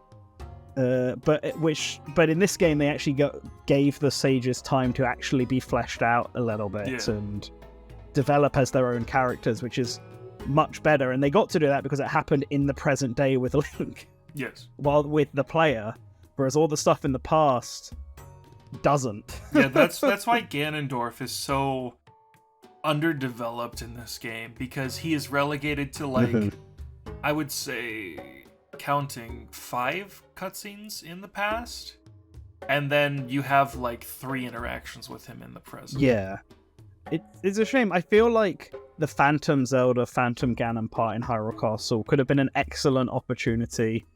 But in this game, they actually gave the sages time to actually be fleshed out a little bit and develop as their own characters, which is much better. And they got to do that because it happened in the present day with Link. Yes. While with the player, whereas all the stuff in the past doesn't. Yeah, that's why Ganondorf is so underdeveloped in this game, because he is relegated to like I would say counting 5 cutscenes in the past, and then you have like 3 interactions with him in the present. Yeah. It's a shame. I feel like the Phantom Zelda, Phantom Ganon part in Hyrule Castle could have been an excellent opportunity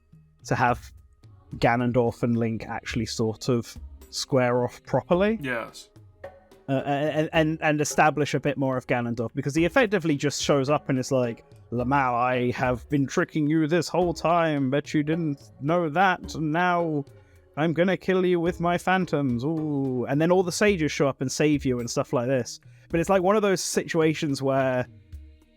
to have Ganondorf and Link actually sort of square off properly. Yes. And establish a bit more of Ganondorf, because he effectively just shows up and is like, Lamau, I have been tricking you this whole time, but you didn't know that, and now I'm gonna kill you with my phantoms. Ooh. And then all the sages show up and save you and stuff like this. But it's like one of those situations where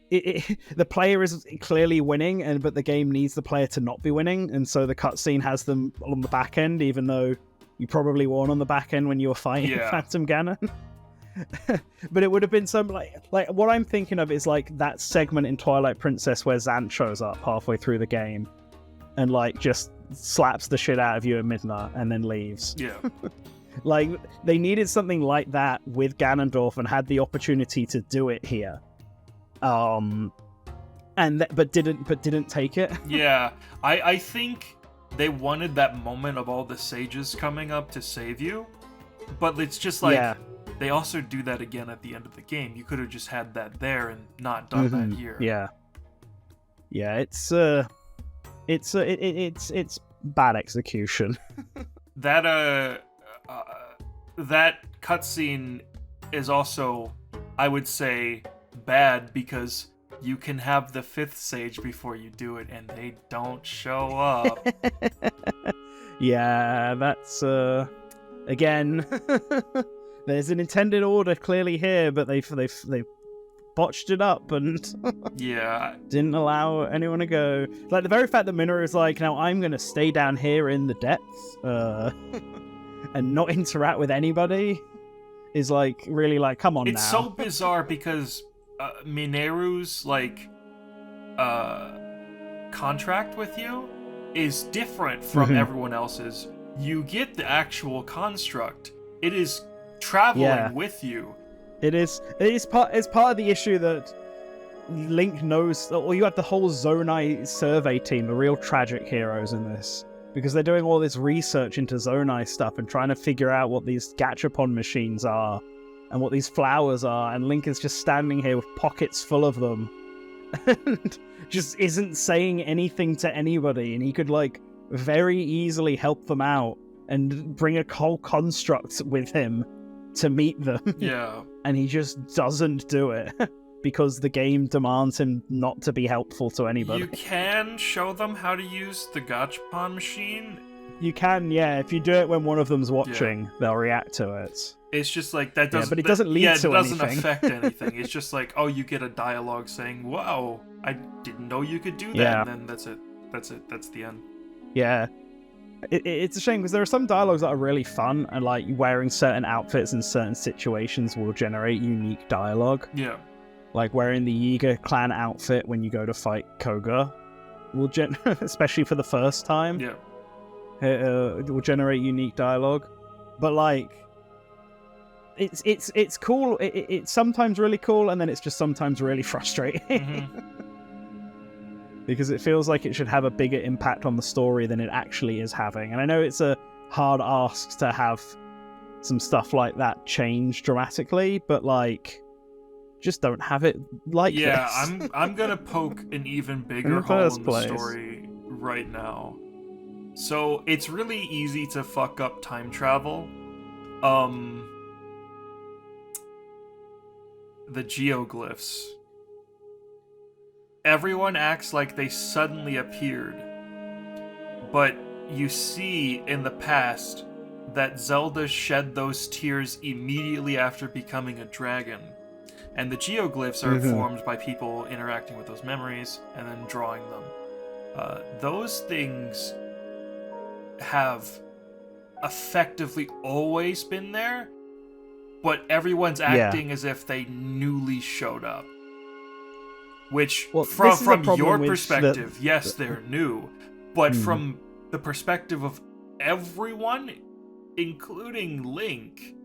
the player is clearly winning, but the game needs the player to not be winning, and so the cutscene has them on the back end, even though you probably won on the back end when you were fighting Phantom Ganon. But it would have been some like what I'm thinking of is like that segment in Twilight Princess where Zant shows up halfway through the game and like just slaps the shit out of you at midnight and then leaves. Yeah. Like they needed something like that with Ganondorf and had the opportunity to do it here. But didn't take it. Yeah. I think they wanted that moment of all the sages coming up to save you, but it's just like they also do that again at the end of the game. You could have just had that there and not done that here. Yeah, it's bad execution. That that cutscene is also, I would say, bad because you can have the 5th sage before you do it, and they don't show up. Yeah, that's again. There's an intended order clearly here, but they botched it up and didn't allow anyone to go. Like the very fact that Minoru is like, now I'm gonna stay down here in the depths and not interact with anybody is like really like, come on. It's now. so bizarre because Mineru's like contract with you is different from everyone else's. You get the actual construct. It is traveling with you. It's part of the issue that Link knows, or you have the whole Zonai survey team, the real tragic heroes in this, because they're doing all this research into Zonai stuff and trying to figure out what these gachapon machines are and what these flowers are, and Link is just standing here with pockets full of them and just isn't saying anything to anybody, and he could like very easily help them out and bring a whole construct with him to meet them. Yeah. And he just doesn't do it because the game demands him not to be helpful to anybody. You can show them how to use the gachapon machine. You can, yeah. If you do it when one of them's watching, they'll react to it. It's just like that doesn't. But it doesn't lead to anything. It doesn't affect anything. It's just like, oh, you get a dialogue saying, "Wow, I didn't know you could do that," and then that's it. That's the end. Yeah. It's a shame because there are some dialogues that are really fun, and like wearing certain outfits in certain situations will generate unique dialogue. Yeah. Like wearing the Yiga clan outfit when you go to fight Koga will especially for the first time. Yeah. It will generate unique dialogue. But like it's cool. It's sometimes really cool, and then it's just sometimes really frustrating. Because it feels like it should have a bigger impact on the story than it actually is having. And I know it's a hard ask to have some stuff like that change dramatically, but like, just don't have it like this. Yeah, I'm gonna poke an even bigger hole in the story right now. So it's really easy to fuck up time travel. The geoglyphs. Everyone acts like they suddenly appeared, but you see in the past that Zelda shed those tears immediately after becoming a dragon, and the geoglyphs are formed by people interacting with those memories and then drawing them. Those things have effectively always been there, but everyone's acting as if they newly showed up. Which, from your perspective, yes, they're new. But from the perspective of everyone, including Link,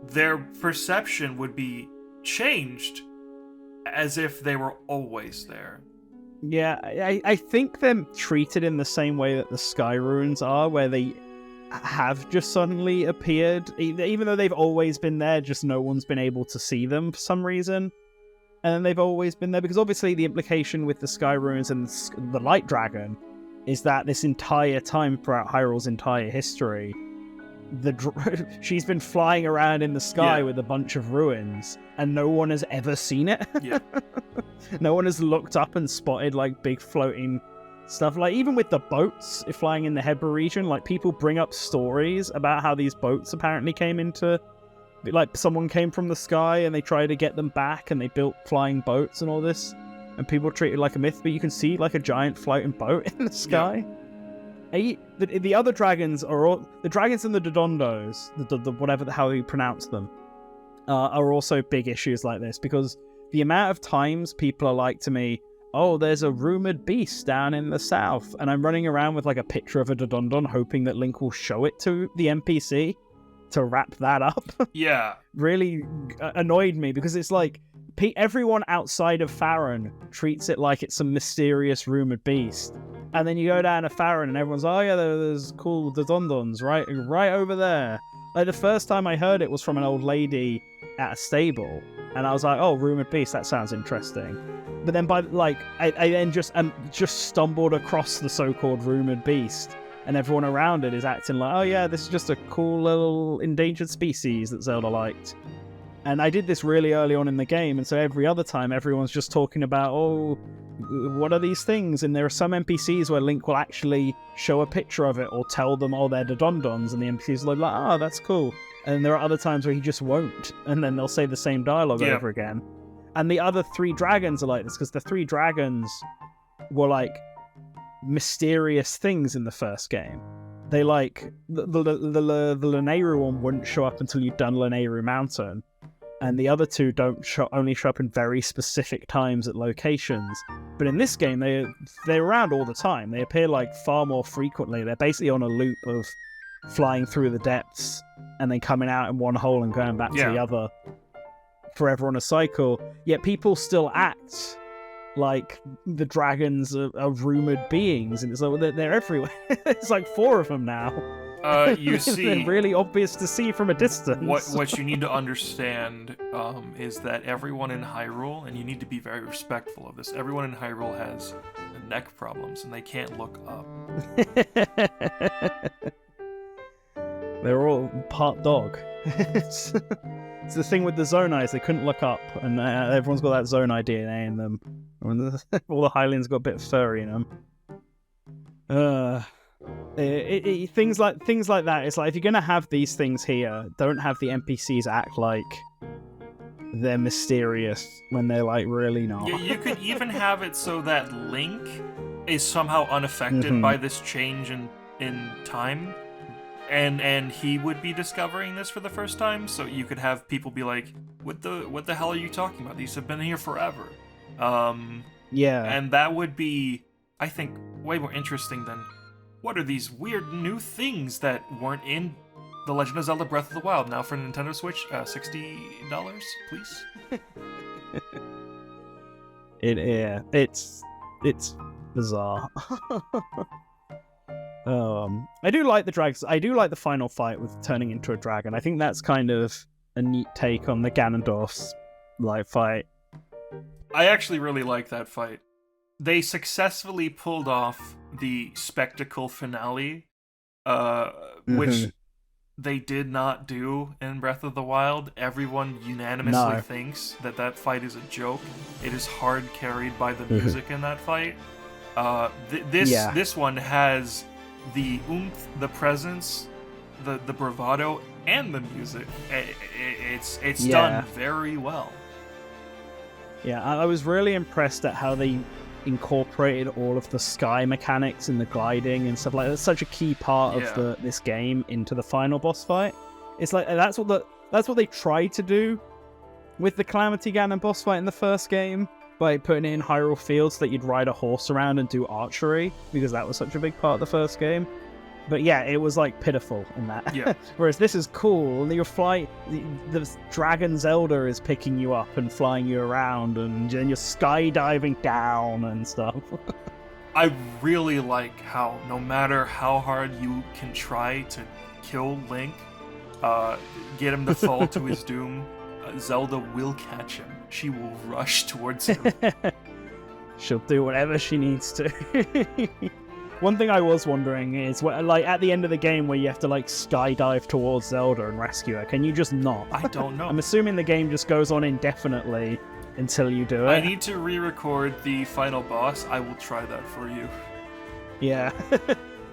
their perception would be changed as if they were always there. Yeah, I think they're treated in the same way that the Sky Runes are, where they have just suddenly appeared. Even though they've always been there, just no one's been able to see them for some reason. And they've always been there, because obviously the implication with the Sky Runes and the Light Dragon is that this entire time throughout Hyrule's entire history, she's been flying around in the sky with a bunch of ruins, and no one has ever seen it. Yeah. No one has looked up and spotted like big floating stuff. Like even with the boats flying in the Hebra region, like people bring up stories about how these boats apparently came into... Like, someone came from the sky and they tried to get them back and they built flying boats and all this. And people treat it like a myth, but you can see, like, a giant floating boat in the sky. Yeah. The other dragons are all... The dragons and the Dodondos, how you pronounce them, are also big issues like this, because the amount of times people are like to me, oh, there's a rumored beast down in the south, and I'm running around with, like, a picture of a Dodondon hoping that Link will show it to the NPC to wrap that up. Yeah. Really annoyed me, because it's like everyone outside of Faron treats it like it's some mysterious rumored beast, and then you go down to Faron and everyone's, oh yeah, there's cool Dodondons right over there. Like, the first time I heard it was from an old lady at a stable, and I was like, oh, rumored beast, that sounds interesting. But then I then just stumbled across the so-called rumored beast, and everyone around it is acting like, oh yeah, this is just a cool little endangered species that Zelda liked. And I did this really early on in the game, and so every other time everyone's just talking about, oh, what are these things? And there are some NPCs where Link will actually show a picture of it or tell them, oh, they're the Dondons, and the NPCs will be like, oh, that's cool. And there are other times where he just won't, and then they'll say the same dialogue over again. And the other 3 dragons are like this, because the 3 dragons were like mysterious things in the first game. They like, the Lanayru one wouldn't show up until you'd done Lanayru Mountain. And the other 2 only show up in very specific times at locations. But in this game, they're around all the time. They appear like far more frequently. They're basically on a loop of flying through the depths and then coming out in one hole and going back to the other, forever on a cycle. Yet people still act like the dragons are rumored beings, and it's like they're everywhere. It's like 4 of them now. You see, they're really obvious to see from a distance. What you need to understand is that everyone in Hyrule, and you need to be very respectful of this, everyone in Hyrule has neck problems, and they can't look up. They're all part dog. It's the thing with the Zonais, they couldn't look up, and everyone's got that Zonai DNA in them. All the Hylians got a bit furry in them. Things like that. It's like, if you're gonna have these things here, don't have the NPCs act like they're mysterious when they're like really not. Yeah, you could even have it so that Link is somehow unaffected by this change in time, and he would be discovering this for the first time. So you could have people be like, "What the hell are you talking about? These have been here forever." And that would be, I think, way more interesting than, what are these weird new things that weren't in The Legend of Zelda Breath of the Wild, now for Nintendo Switch? $60, please? It's bizarre. I do like the dragons. I do like the final fight with turning into a dragon. I think that's kind of a neat take on the Ganondorf's fight. I actually really like that fight. They successfully pulled off the spectacle finale, which they did not do in Breath of the Wild. Everyone unanimously thinks that fight is a joke. It is hard carried by the music in that fight. This one has the oomph, the presence, the bravado, and the music. It's done very well. Yeah, I was really impressed at how they incorporated all of the sky mechanics and the gliding and stuff like that. That's such a key part of this game into the final boss fight. It's like that's what they tried to do with the Calamity Ganon boss fight in the first game, by putting it in Hyrule Field so that you'd ride a horse around and do archery, because that was such a big part of the first game. But yeah, it was pitiful in that. Yeah. Whereas this is cool. The Dragon Zelda is picking you up and flying you around, and you're skydiving down and stuff. I really like how, no matter how hard you can try to kill Link, get him to fall to his doom, Zelda will catch him. She will rush towards him. She'll do whatever she needs to. One thing I was wondering is, at the end of the game where you have to skydive towards Zelda and rescue her, can you just not? I don't know. I'm assuming the game just goes on indefinitely until you do it. I need to re-record the final boss. I will try that for you. Yeah.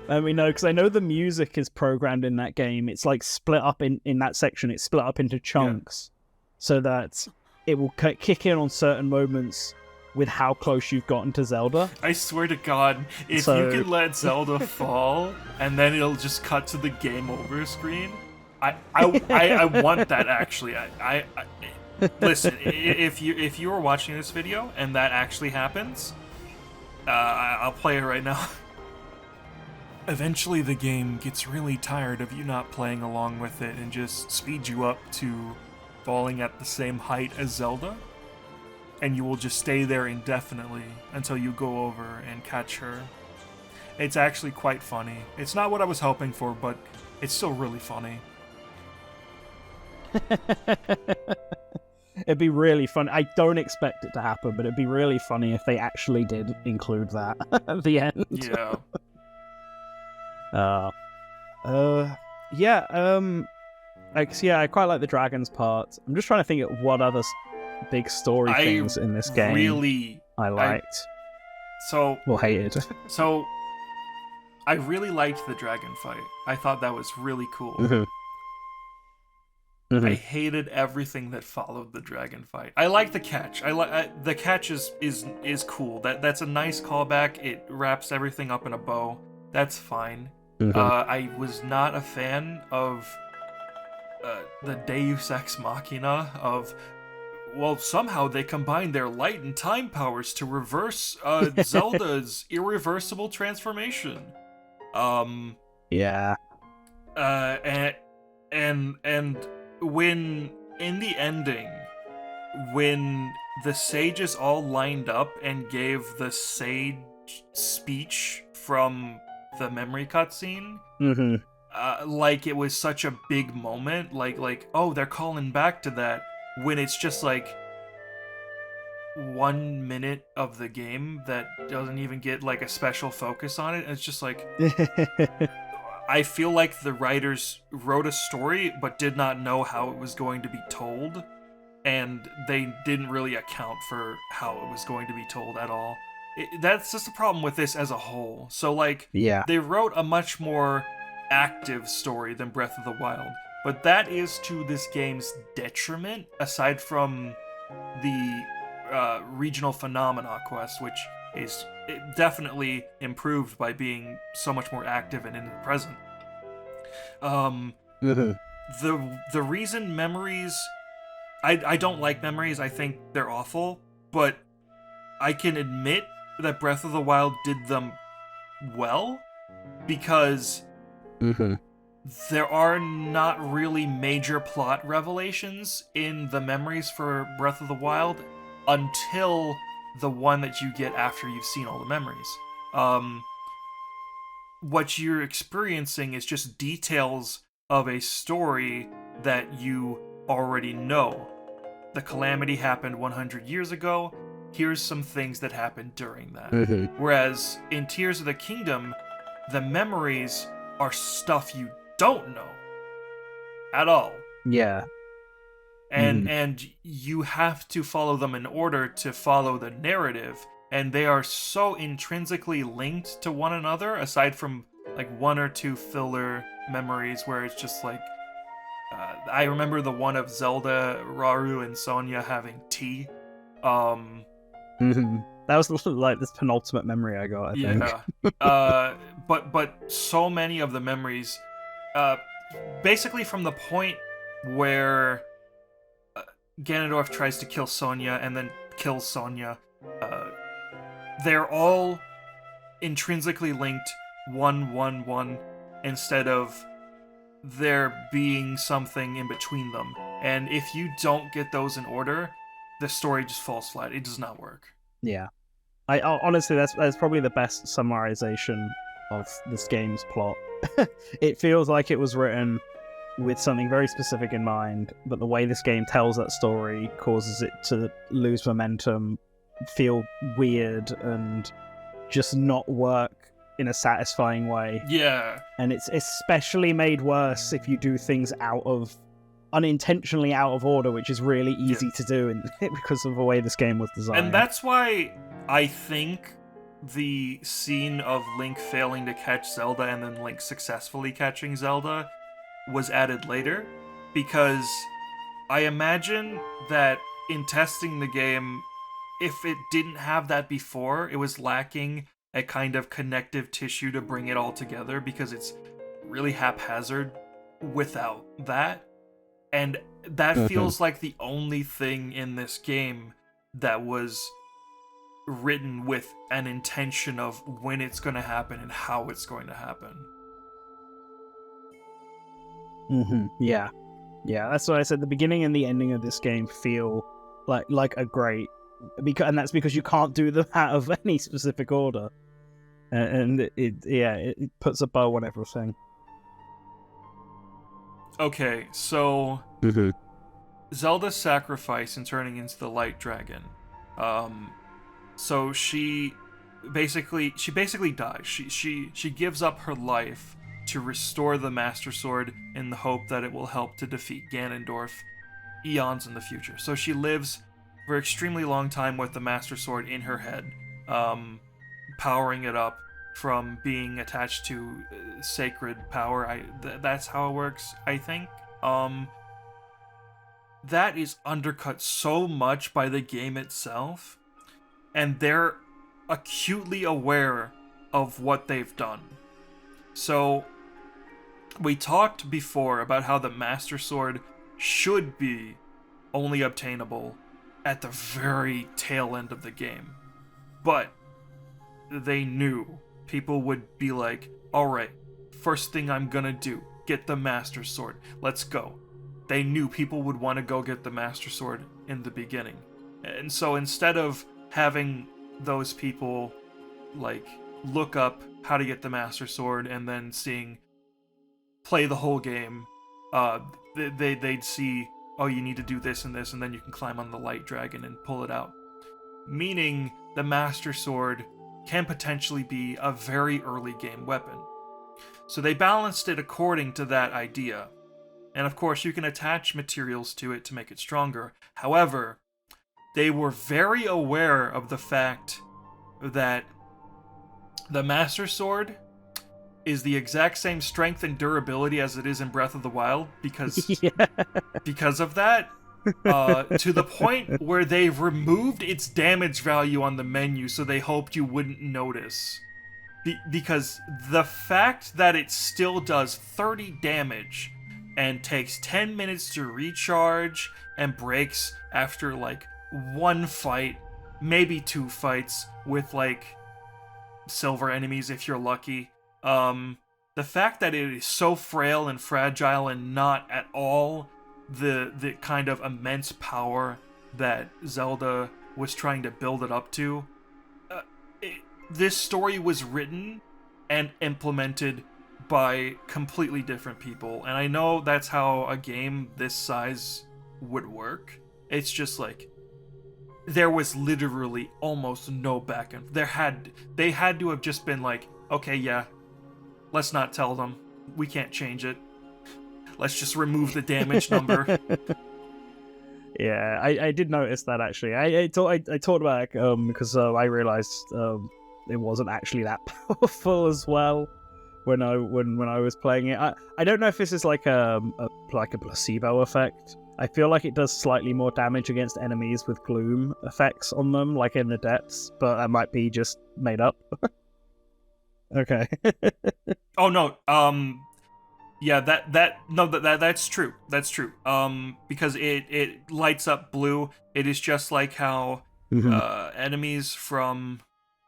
Let me know, because I know the music is programmed in that game. It's split up in that section. It's split up into chunks so that it will kick in on certain moments with how close you've gotten to Zelda. I swear to God, if you could let Zelda fall and then it'll just cut to the game over screen, I want that actually. I listen. If you are watching this video and that actually happens, I'll play it right now. Eventually, the game gets really tired of you not playing along with it and just speeds you up to falling at the same height as Zelda. And you will just stay there indefinitely until you go over and catch her. It's actually quite funny. It's not what I was hoping for, but it's still really funny. It'd be really fun. I don't expect it to happen, but it'd be really funny if they actually did include that at the end. Yeah. Yeah. I quite like the dragons part. I'm just trying to think of what other big story things in this game I liked. Or hated. So I really liked the dragon fight. I thought that was really cool. Mm-hmm. I hated everything that followed the dragon fight. I like the catch. The catch is cool. That's a nice callback. It wraps everything up in a bow. That's fine. I was not a fan of the Deus Ex Machina of, well, somehow they combine their light and time powers to reverse Zelda's irreversible transformation. Yeah. And when in the ending, when the sages all lined up and gave the sage speech from the memory cutscene, like it was such a big moment, like oh, they're calling back to that, when it's just like 1 minute of the game that doesn't even get like a special focus on it. And it's just like I feel like the writers wrote a story but did not know how it was going to be told, and they didn't really account for how it was going to be told at all. That's just a problem with this as a whole. So like, they wrote a much more active story than Breath of the Wild, but that is to this game's detriment, aside from the regional phenomena quest, which is definitely improved by being so much more active and in the present. The reason memories, I don't like memories. I think they're awful, but I can admit that Breath of the Wild did them well, because there are not really major plot revelations in the memories for Breath of the Wild until the one that you get after you've seen all the memories. What you're experiencing is just details of a story that you already know. The calamity happened 100 years ago. Here's some things that happened during that. Whereas in Tears of the Kingdom, the memories are stuff you don't know at all. Yeah. And you have to follow them in order to follow the narrative, and they are so intrinsically linked to one another, aside from like 1 or 2 filler memories where it's just like I remember the one of Zelda, Rauru, and Sonya having tea. That was like this penultimate memory I got, I think. But so many of the memories, basically from the point where Ganondorf tries to kill Sonya and then kills Sonya, they're all intrinsically linked 1-1-1 instead of there being something in between them. And if you don't get those in order, the story just falls flat. It does not work. Yeah. I honestly, that's probably the best summarization of this game's plot. It feels like it was written with something very specific in mind, but the way this game tells that story causes it to lose momentum, feel weird, and just not work in a satisfying way. Yeah. And it's especially made worse if you do things unintentionally out of order, which is really easy to do because of the way this game was designed. And that's why I think the scene of Link failing to catch Zelda and then Link successfully catching Zelda was added later, because I imagine that in testing the game, if it didn't have that before, it was lacking a kind of connective tissue to bring it all together, because it's really haphazard without that. And that feels like the only thing in this game that was written with an intention of when it's going to happen and how it's going to happen. Yeah. That's what I said. The beginning and the ending of this game feel like a great, and that's because you can't do them out of any specific order, and it puts a bow on everything. Okay, so Zelda's sacrifice in turning into the Light Dragon. So she basically dies. She gives up her life to restore the Master Sword in the hope that it will help to defeat Ganondorf eons in the future. So she lives for an extremely long time with the Master Sword in her head, powering it up from being attached to sacred power. That's how it works, I think. That is undercut so much by the game itself, and they're acutely aware of what they've done. So, we talked before about how the Master Sword should be only obtainable at the very tail end of the game. But they knew people would be like, alright, first thing I'm gonna do, get the Master Sword, let's go. They knew people would want to go get the Master Sword in the beginning. And so instead of having those people, like, look up how to get the Master Sword and then play the whole game, they'd see, oh, you need to do this, and then you can climb on the Light Dragon and pull it out. Meaning, the Master Sword can potentially be a very early game weapon. So they balanced it according to that idea. And of course, you can attach materials to it to make it stronger. However, they were very aware of the fact that the Master Sword is the exact same strength and durability as it is in Breath of the Wild, because of that, to the point where they've removed its damage value on the menu so they hoped you wouldn't notice. Because the fact that it still does 30 damage and takes 10 minutes to recharge and breaks after like one fight, maybe two fights with like silver enemies if you're lucky. The fact that it is so frail and fragile and not at all the kind of immense power that Zelda was trying to build it up to. This story was written and implemented by completely different people, and I know that's how a game this size would work. It's just like there was literally almost no back end. They had to have just been like, okay, yeah, let's not tell them. We can't change it. Let's just remove the damage number. Yeah, I did notice that actually. I talked about it because I realized it wasn't actually that powerful as well when I was playing it. I don't know if this is like a placebo effect. I feel like it does slightly more damage against enemies with gloom effects on them, like in the depths, but that might be just made up. Okay. Oh no. Yeah, that's true. That's true. Because it lights up blue. It is just like how enemies from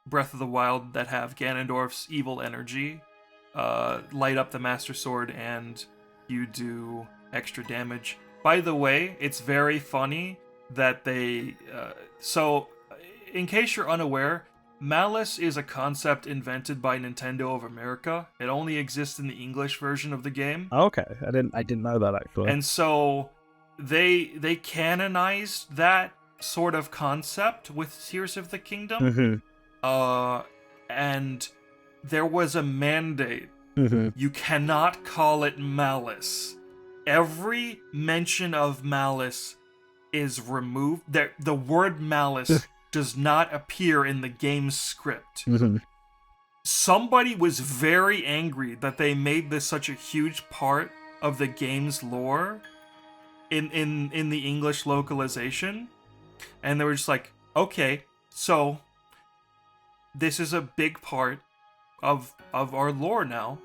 Breath of the Wild that have Ganondorf's evil energy light up the Master Sword and you do extra damage. By the way, it's very funny that they... so, in case you're unaware, Malice is a concept invented by Nintendo of America. It only exists in the English version of the game. Okay, I didn't know that actually. And so they canonized that sort of concept with Tears of the Kingdom. And there was a mandate. You cannot call it Malice. Every mention of Malice is removed. The word Malice does not appear in the game's script. Somebody was very angry that they made this such a huge part of the game's lore in the English localization. And they were just like, okay, so this is a big part of our lore now.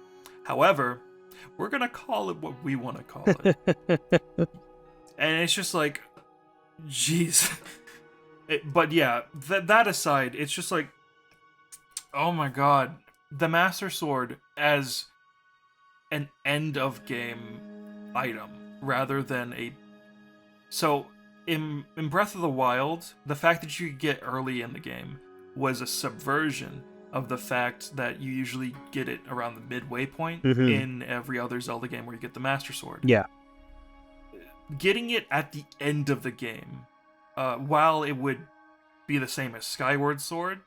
However, we're gonna call it what we want to call it. And it's just like, jeez. But yeah, that aside, it's just like, oh my god, the Master Sword as an end of game item rather than a... So, in Breath of the Wild, the fact that you could get early in the game was a subversion of the fact that you usually get it around the midway point in every other Zelda game where you get the Master Sword. Yeah. getting it at the end of the game, while it would be the same as Skyward Sword,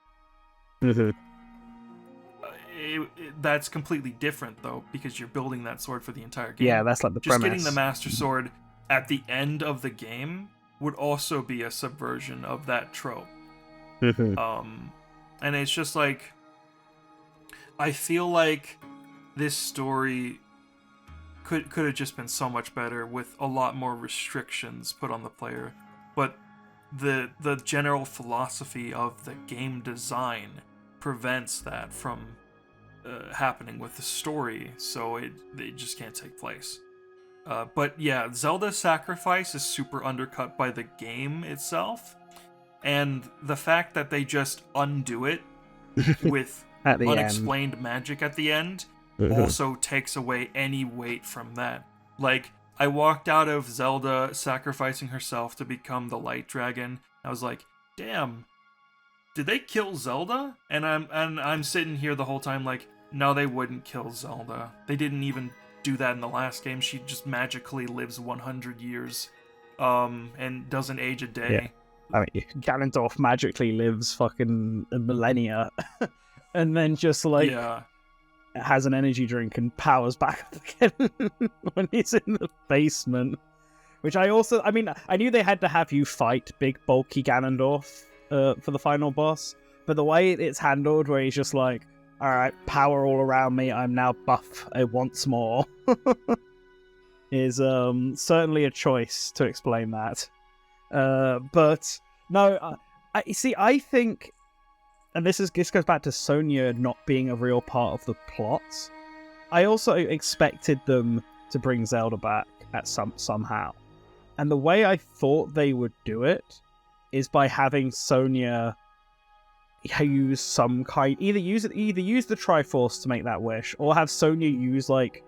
that's completely different though, because you're building that sword for the entire game. Yeah, that's like the Just premise. getting the Master Sword at the end of the game would also be a subversion of that trope. And it's just like, I feel like this story could have just been so much better with a lot more restrictions put on the player. But the general philosophy of the game design prevents that from happening with the story, so it just can't take place. But yeah, Zelda's sacrifice is super undercut by the game itself, and the fact that they just undo it with At the unexplained magic at the end also takes away any weight from that. Like, I walked out of Zelda sacrificing herself to become the Light Dragon. I was like, damn, did they kill Zelda? And I'm sitting here the whole time like, no, they wouldn't kill Zelda. They didn't even do that in the last game. She just magically lives 100 years, and doesn't age a day. Yeah. I mean, Ganondorf magically lives fucking a millennia, and then just like has an energy drink and powers back up again when he's in the basement. Which I knew they had to have you fight big bulky Ganondorf for the final boss, but the way it's handled, where he's just like, alright, power all around me, I'm now buff once more, is certainly a choice to explain that. But no, I think, and this goes back to Sonya not being a real part of the plot. I also expected them to bring Zelda back at somehow. And the way I thought they would do it is by having Sonya use some kind, either use the Triforce to make that wish, or have Sonya use like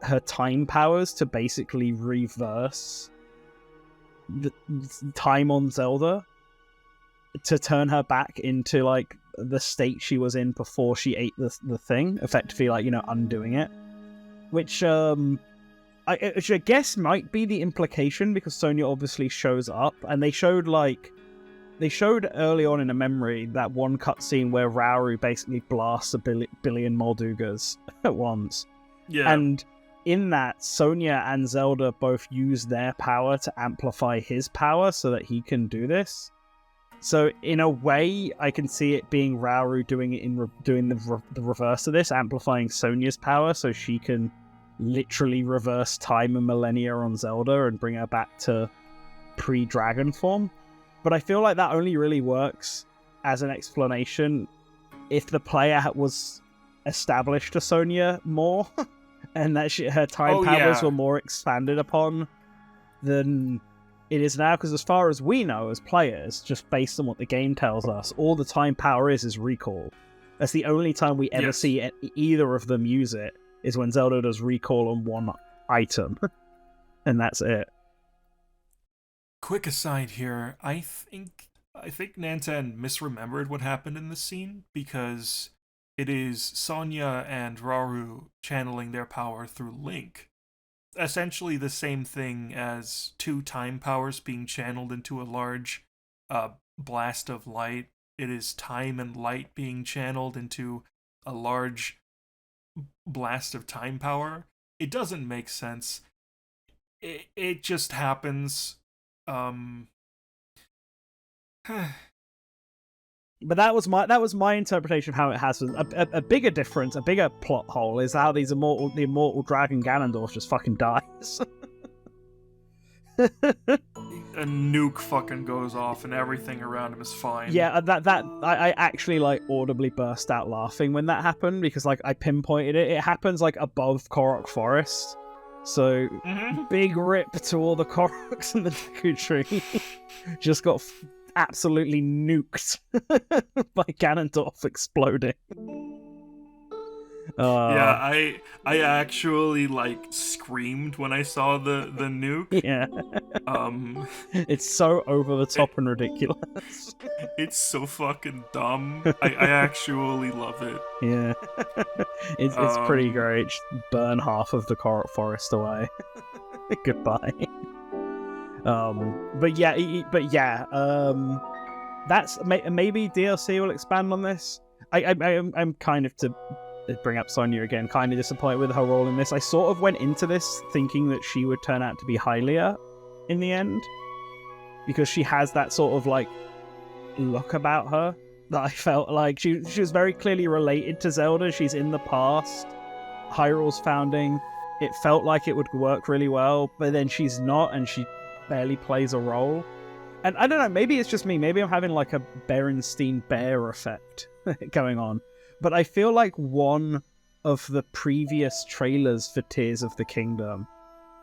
her time powers to basically reverse the time on Zelda, to turn her back into like the state she was in before she ate the thing, effectively, like, undoing it, which I guess might be the implication, because Sonya obviously shows up, and they showed early on in a memory that one cutscene where Rauru basically blasts a billion Moldugas at once. Yeah. And in that, Sonya and Zelda both use their power to amplify his power so that he can do this. So in a way, I can see it being Rauru doing it doing the reverse of this, amplifying Sonya's power so she can literally reverse time and millennia on Zelda and bring her back to pre-dragon form. But I feel like that only really works as an explanation if the player was established to Sonya more, and that her time powers were more expanded upon than it is now. Because as far as we know as players, just based on what the game tells us, all the time power is recall. That's the only time we ever see either of them use it, is when Zelda does recall on one item. And that's it. Quick aside here, I think Nantan misremembered what happened in this scene, because it is Sonya and Rauru channeling their power through Link. Essentially the same thing as two time powers being channeled into a large blast of light. It is time and light being channeled into a large blast of time power. It doesn't make sense. It just happens. But that was my interpretation of how it has. A bigger difference, a bigger plot hole, is how the immortal dragon Ganondorf just fucking dies. A nuke fucking goes off and everything around him is fine. Yeah, I actually like audibly burst out laughing when that happened, because like I pinpointed it. It happens like above Korok Forest. So, big rip to all the Koroks in the Deku Tree. Just got absolutely nuked by Ganondorf exploding. Yeah, I actually like screamed when I saw the nuke. Yeah. It's so over the top and ridiculous. It's so fucking dumb. I actually love it. Yeah. It's pretty great. Just burn half of the Korok Forest away. Goodbye. But yeah. That's maybe DLC will expand on this. I'm kind of, to bring up Sonya again, kind of disappointed with her role in this. I sort of went into this thinking that she would turn out to be Hylia in the end, because she has that sort of like look about her that I felt like she was very clearly related to Zelda. She's in the past, Hyrule's founding. It felt like it would work really well, but then she's not, and she barely plays a role. And I don't know, maybe it's just me. Maybe I'm having like a Berenstein Bear effect going on. But I feel like one of the previous trailers for Tears of the Kingdom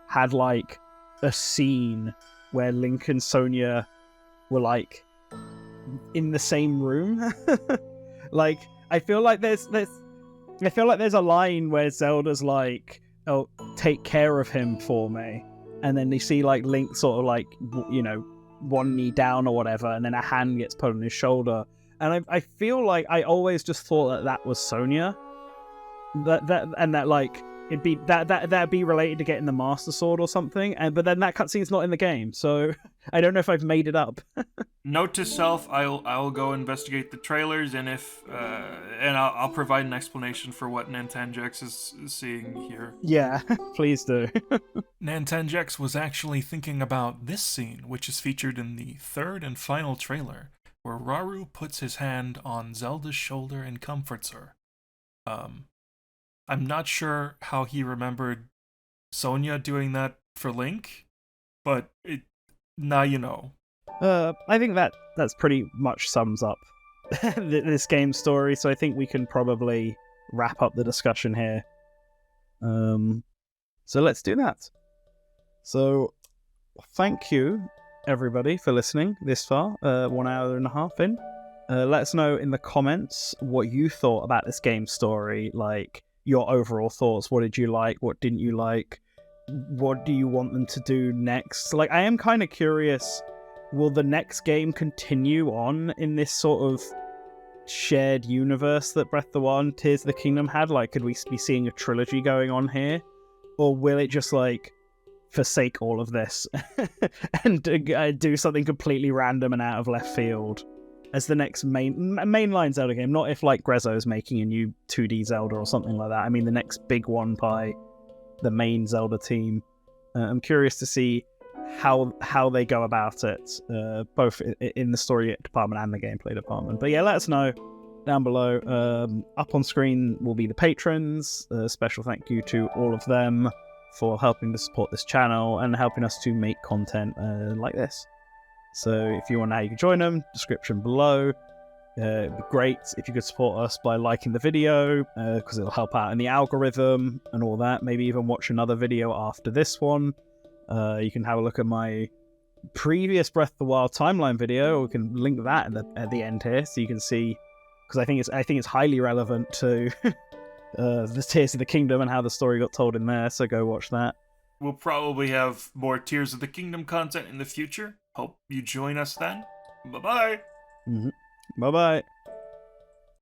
had like a scene where Link and Sonya were like in the same room. Like, I feel like there's a line where Zelda's like, "Oh, take care of him for me," and then you see like Link sort of like, you know, one knee down or whatever, and then a hand gets put on his shoulder. And I feel like I always just thought that was Sonya, that like it'd be that'd be related to getting the Master Sword or something. But then that cutscene's not in the game, so I don't know if I've made it up. Note to self: I'll go investigate the trailers, and I'll provide an explanation for what Nintendex is seeing here. Yeah, please do. Nintendex was actually thinking about this scene, which is featured in the third and final trailer, where Rauru puts his hand on Zelda's shoulder and comforts her. I'm not sure how he remembered Sonya doing that for Link, but now you know. I think that's pretty much sums up this game's story, so I think we can probably wrap up the discussion here. So let's do that. So thank you, everybody, for listening this far, 1 hour and a half in. Let us know in the comments what you thought about this game's story, like your overall thoughts. What did you like? What didn't you like? What do you want them to do next? Like, I am kind of curious, will the next game continue on in this sort of shared universe that Breath of the Wild and Tears of the Kingdom had? Like, could we be seeing a trilogy going on here? Or will it just, like, forsake all of this and do something completely random and out of left field as the next mainline Zelda game? Not if, like, Grezzo's making a new 2D Zelda or something like that. I mean, the next big one by the main Zelda team. I'm curious to see how they go about it, both in the story department and the gameplay department. But yeah, let us know down below. Up on screen will be the patrons. Special thank you to all of them for helping to support this channel and helping us to make content like this. So if you want to know how you can join them, description below. It'd be great if you could support us by liking the video, because it'll help out in the algorithm and all that. Maybe even watch another video after this one. You can have a look at my previous Breath of the Wild timeline video. We can link that at the end here, so you can see, because I think it's highly relevant to the Tears of the Kingdom and how the story got told in there. So go watch that. We'll probably have more Tears of the Kingdom content in the future. Hope you join us then. Bye-bye. Bye-bye.